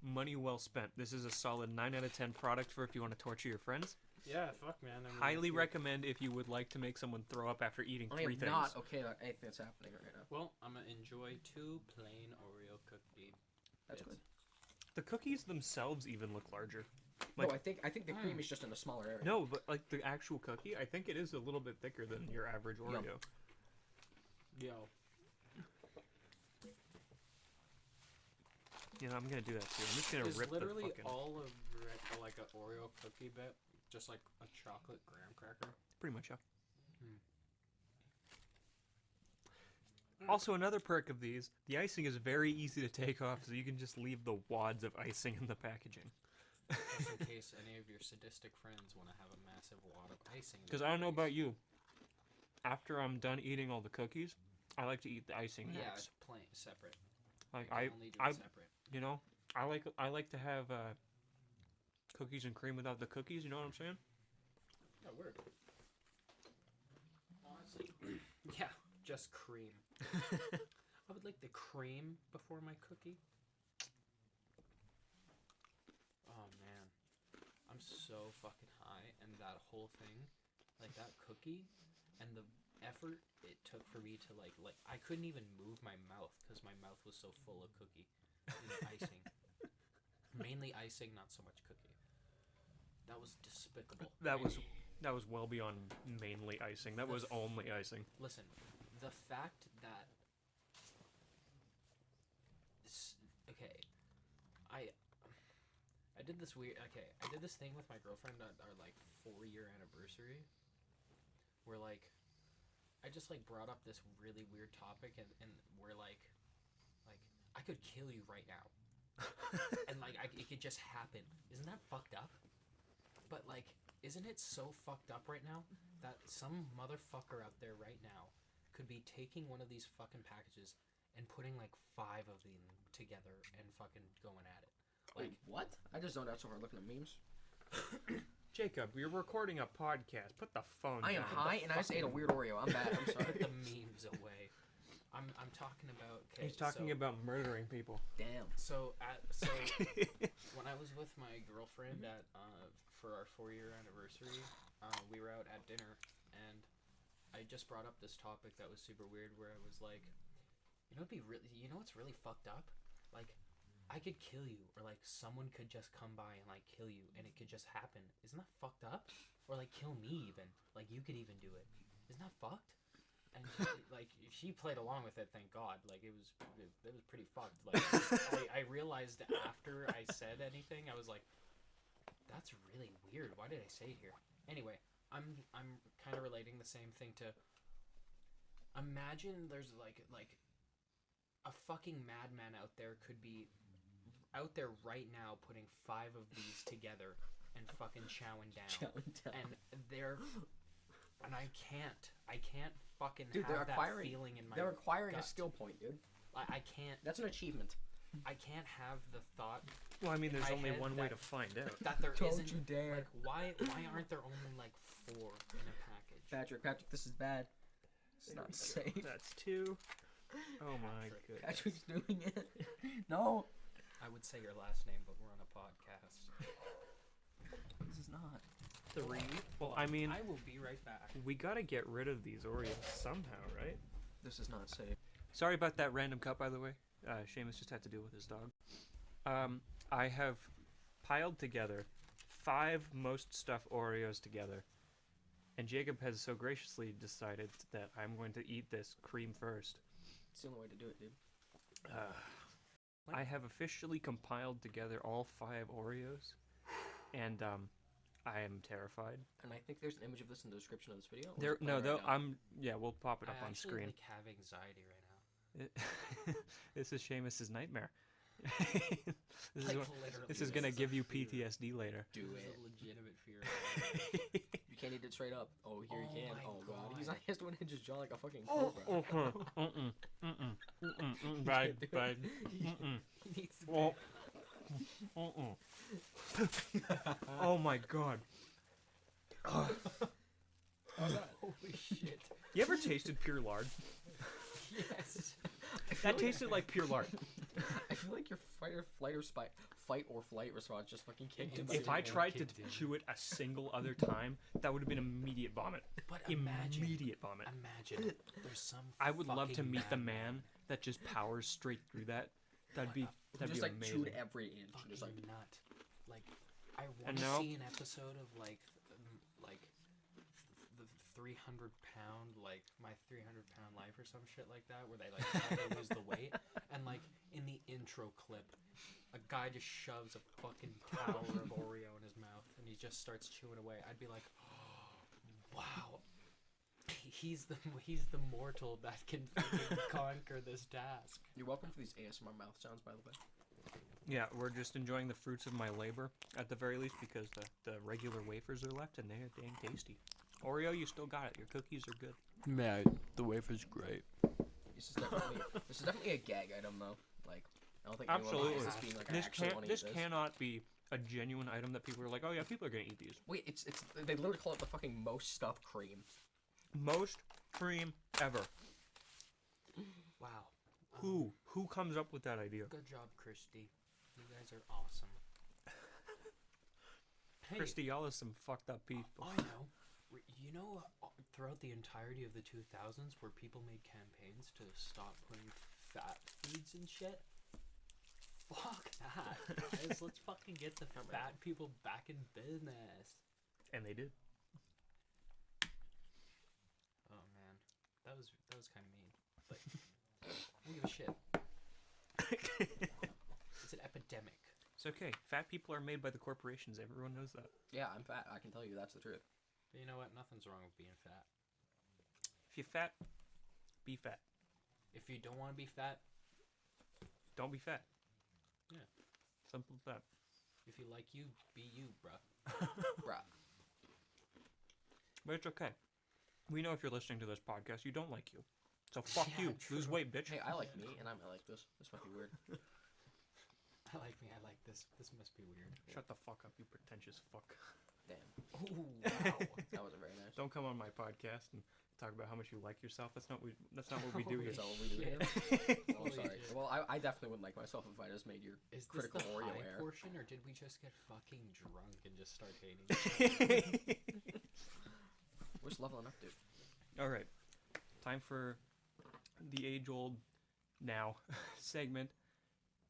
money well spent. This is a solid 9 out of 10 product for if you want to torture your friends. Yeah, fuck, man. I mean, Highly if you- recommend if you would like to make someone throw up after eating I 3 am things. not okay with anything that's happening right now. Well, I'm gonna enjoy 2 plain Oreo cookie. That's bits. good. The cookies themselves even look larger. No, Like- I think the cream is just in a smaller area. No, but like the actual cookie, I think it is a little bit thicker than your average Oreo. Yo, You know, I'm gonna do that too. I'm just gonna is rip the literally fucking. all of like a Oreo cookie bit just like a chocolate graham cracker? Pretty much, yeah. Hmm. Also, another perk of these, the icing is very easy to take off, so you can just leave the wads of icing in the packaging. Just in case any of your sadistic friends want to have a massive wad of icing. in Because their I don't know face. about you, after I'm done eating all the cookies, I like to eat the icing Yeah, next. it's plain separate. Like I can only do I, it separate. you know, I like to have cookies and cream without the cookies. You know what I'm saying? Yeah, word. Honestly, yeah, just cream. I would like the cream before my cookie. Oh man, I'm so fucking high, and that whole thing, like that cookie, and the effort it took for me to like I couldn't even move my mouth because my mouth was so full of cookie and icing. Mainly icing, not so much cookie. That was despicable. That was well beyond mainly icing. That was only icing. Listen, the fact that okay, I did this weird. Okay, I did this thing with my girlfriend at our like 4-year anniversary, where like I just like brought up this really weird topic, and we're like I could kill you right now, and like it could just happen. Isn't that fucked up? But like, isn't it so fucked up right now that some motherfucker out there right now could be taking one of these fucking packages and putting like 5 of them together and fucking going at it? Like, wait, what? I just zoned out so hard looking at memes. Jacob, you're recording a podcast. Put the phone I am down. high and I just ate a weird Oreo. I'm bad. I'm put sorry. the memes away. I'm talking about. Okay, He's talking about murdering people. Damn. So when I was with my girlfriend at for our 4-year anniversary, we were out at dinner, and I just brought up this topic that was super weird, where I was like, you know, what's really fucked up? Like, I could kill you, or like someone could just come by and like kill you, and it could just happen. Isn't that fucked up? Or like kill me even. Like you could even do it. Isn't that fucked? And she played along with it, thank God. Like it was pretty fucked. Like I realized after I said anything, I was like, that's really weird. Why did I say it here? Anyway, I'm kind of relating the same thing to. Imagine there's like a fucking madman out there could be out there right now putting 5 of these together and fucking chowing down. And I can't fufucking Dude, have that feeling in my They're acquiring gut. a skill point, dude. I can't. That's an achievement. I can't have the thought Well, I mean, in there's my only head one way to find out. that there Don't isn't. you dare. Like, why aren't there only like 4 in a package? Patrick, this is bad. It's not safe. That's 2. Oh my goodness. Patrick's doing it. No. I would say your last name, but we're on a podcast. This is not. 3. Well, I mean, I will be right back. we gotta get rid of these Oreos somehow, right? This is not safe. Sorry about that random cut, by the way. Seamus just had to deal with his dog. I have piled together 5 most stuffed Oreos together, and Jacob has so graciously decided that I'm going to eat this cream first. It's the only way to do it, dude. I have officially compiled together all 5 Oreos, and I am terrified. And I think there's an image of this in the description of this video. We'll pop it up I on actually screen. like have anxiety right now. This is Seamus's nightmare. This is Literally, gonna is a give you fear. Do PTSD later. This is it. a legitimate fear. You can't eat it straight up. Oh, here Oh you can. my Oh god. God. He has to win his jaw like a fucking cobra. Bad. He needs to Oh. Oh my god. Holy shit. You ever tasted pure lard? Yes. That tasted like pure lard. I feel like your fight or flight response just fucking kicked in. If I tried to Continue. chew it a single other time, that would have been immediate vomit. But imagine, Immediate vomit. there's some. I would love to fucking meet the madman. man that just powers straight through that. That'd be just like amazing. chewed every inch. Fucking Just like nut. Like, I want And to now- see an episode of the 300-pound, like my 300-pound life or some shit like that, where they like try to lose the weight, and like in the intro clip, a guy just shoves a fucking tower of Oreo in his mouth, and he just starts chewing away. I'd be like, wow. He's the mortal that can fucking conquer this task. you're welcome for these ASMR mouth sounds, by the way. Yeah, we're just enjoying the fruits of my labor at the very least, because the regular wafers are left and they're damn tasty. Oreo, you still got it. Your cookies are good. Man, the wafer's great. This is definitely a gag item though. Like I don't think anyone Absolutely. buys this being like I This actually can't. want to This eat this. cannot be a genuine item that people are like, oh yeah, people are gonna eat these. Wait, it's they literally call it the fucking most stuffed cream. Most cream ever. Wow. Who comes up with that idea? Good job, Christy. You guys are awesome. Hey, Christy, y'all is some fucked up people. I know. You know, throughout the entirety of the 2000s, where people made campaigns to stop putting fat foods and shit. Fuck that, guys. Let's fucking get the fat people back in business. And they did. Oh man, that was kind of mean. But I don't give a shit. It's an epidemic. It's okay. Fat people are made by the corporations. Everyone knows that. Yeah, I'm fat. I can tell you that's the truth. But you know what? Nothing's wrong with being fat. If you're fat, be fat. If you don't want to be fat, Don't be fat. Yeah. Simple as that. if you like you, be you, bruh. Bruh. But it's okay. We know if you're listening to this podcast, you don't like you. So fuck Yeah, you. Lose true. weight, bitch. Hey, I like me, and I like this. This might be weird. I like me. I like this. This must be weird. Shut the fuck up, you pretentious fuck. Damn. Ooh, wow. That wasn't very nice. Don't come on my podcast and talk about how much you like yourself. That's not what we do here. Is that what we do here? Oh, Holy sorry. shit. Well, I definitely wouldn't like myself if I just made your Is this critical the Oreo high air. portion, or did we just get fucking drunk and just start hating? We're just leveling up, dude. All right. Time for the age-old now segment.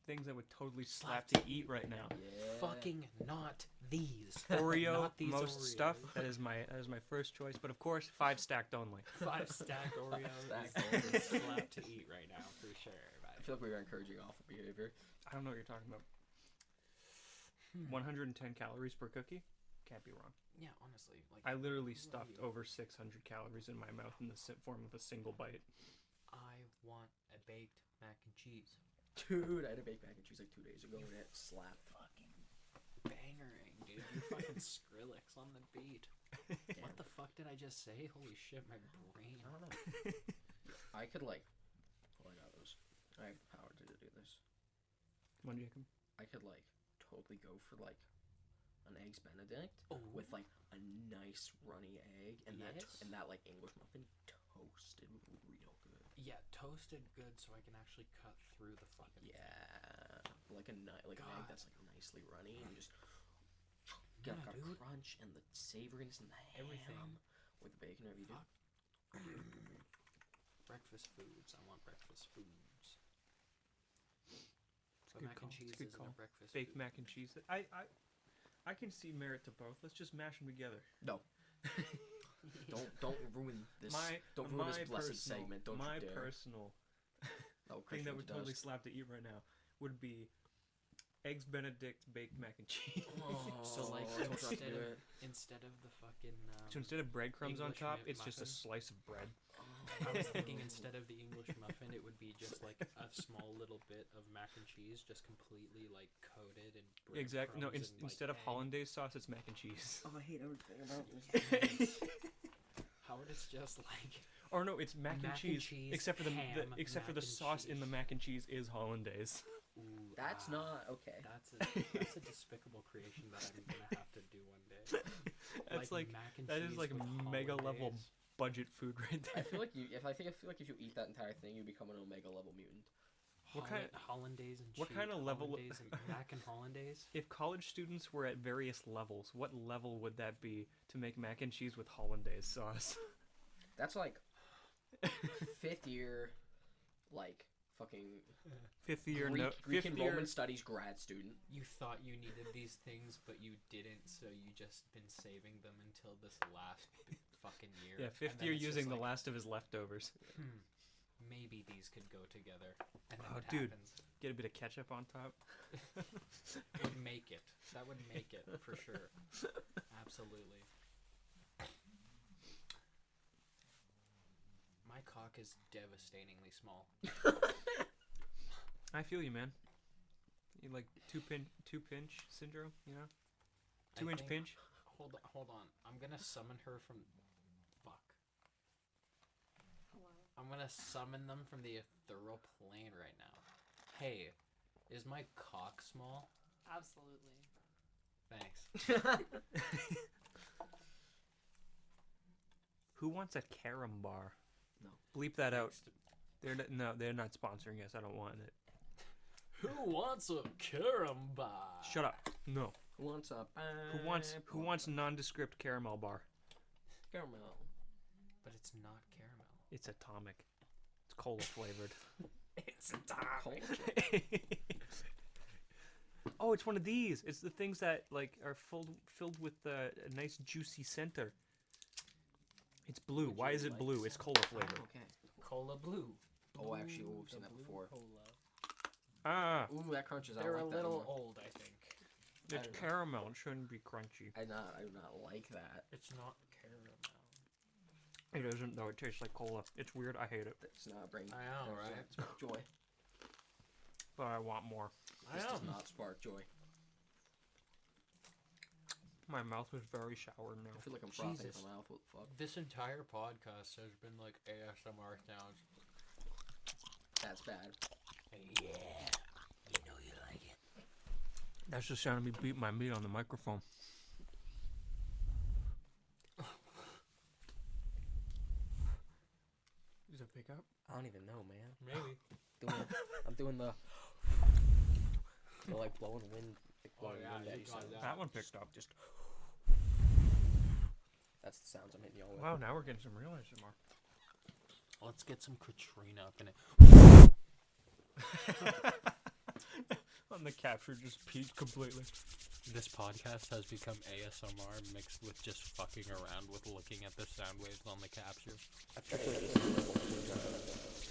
Things that would totally slap to eat right now. Yeah. Fucking not these. Oreo, Not these most Oreos. stuff. That is my first choice, but of course, 5 stacked only. 5 stacked Oreos stacked is the slap to eat right now for sure. I feel like we were encouraging awful behavior. I don't know what you're talking about. 110 calories per cookie? Can't be wrong. Yeah, honestly, like I literally what stuffed are you- over 600 calories in my mouth in the form of a single bite. I want a baked mac and cheese. Dude, I had a baked mac and cheese like 2 days ago, and it slapped. Fucking bangering, dude. You fucking Skrillex on the beat. What the fuck did I just say? Holy shit, my brain. I don't know. I could like. Oh, I got those. I have the power to do this. Come on, Jacob. I could like totally go for like an eggs Benedict Oh. with like a nice runny egg and Yes. that like English muffin toasted real good. Yeah, toasted good so I can actually cut through the fucking. Yeah, like an egg God. that's like nicely runny and you just Yeah, get like a dude. crunch and the savoriness and the Everything. ham with the bacon and everything. Fuck. Breakfast foods. I want breakfast foods. It's a But good mac call. and cheese It's a good isn't call. a breakfast Baked food. mac and cheese. I can see merit to both. Let's just mash them together. No, don't ruin this. Don't ruin this blessed segment. Don't my you dare. personal Oh, thing that would Christian totally dust. slap to eat right now would be eggs Benedict baked mac and cheese. So like Oh, don't you instead do of it. instead of the fucking So instead of breadcrumbs on English top, mi- it's just a muffin? slice of bread. I was thinking instead of the English muffin, it would be just like a small little bit of mac and cheese, just completely like coated in Exactly. No, breadcrumbs and, like, instead of egg. hollandaise sauce, it's mac and cheese. Oh, I hate everything about this. Howard is just like Or no, it's mac and Mac and cheese, cheese, except for the ham, except for mac the and sauce in the cheese. mac and cheese is hollandaise. ooh, That's not okay. that's a despicable creation that I'm gonna have to do one day. That's like mac and that cheese is like with mega level hollandaise. budget food right I there. feel like if you eat that entire thing, you become an omega level mutant. What kind- hollandaise and what cheese, kind of level- hollandaise and mac and hollandaise? If college students were at various levels, what level would that be to make mac and cheese with hollandaise sauce? That's like 5th year, like fucking Fifth year, Greek fifth and year. Roman studies grad student. You thought you needed these things, but you didn't, so you just been saving them until this last fucking year. Yeah, and fifth then year it's just using the like, last of his leftovers. Maybe these could go together. And then Oh, what dude. happens? Get a bit of ketchup on top. Would make it. That would make it, for sure. Absolutely. My cock is devastatingly small. I feel you, man. You like two pinch syndrome, you know? I 2 inch think- pinch. Hold on. I'm gonna summon her from... Fuck. I'm gonna summon them from the ethereal plane right now. Hey, is my cock small? Absolutely. Thanks. Who wants a carom bar? No. Bleep that out. They're not sponsoring us. I don't want it. Who wants a carom bar? Shut up. No. Who wants a Who wants nondescript caramel bar? caramel? But it's not caramel. It's atomic. It's cola flavored. It's atomic. Oh, it's one of these. It's the things that like are filled with a nice juicy center. It's blue. Would Why you is it like blue? some? It's cola flavored. Okay. Cola blue. Oh, actually, we've seen The that blue before. Cola. Ah, Ooh, that crunches. I They're don't a like that little anymore. old, I think. it's don't know. caramel. It shouldn't be crunchy. I do not like that. It's not caramel. It isn't though. It tastes like cola. It's weird. I hate it, That's not bring. I know, that's right? not spark joy. but I want more. This I does know. not spark joy. My mouth is very sour now. I feel like I'm frothing Jesus. in my mouth. What the fuck? This entire podcast has been like ASMR sounds. That's bad. Yeah. You know you like it. That's the sound of me beating my meat on the microphone. Does it pick up? I don't even know, man. Maybe. I'm doing the like blowing wind. Like blowing yeah, wind you at you got sounds. that. That one picked up. Just. That's the sounds I'm hitting y'all with. Wow, now we're getting some real ASMR. Let's get some Katrina up in it. On the capture, just peaked completely. This podcast has become ASMR mixed with just fucking around with looking at the sound waves on the capture. I feel like this is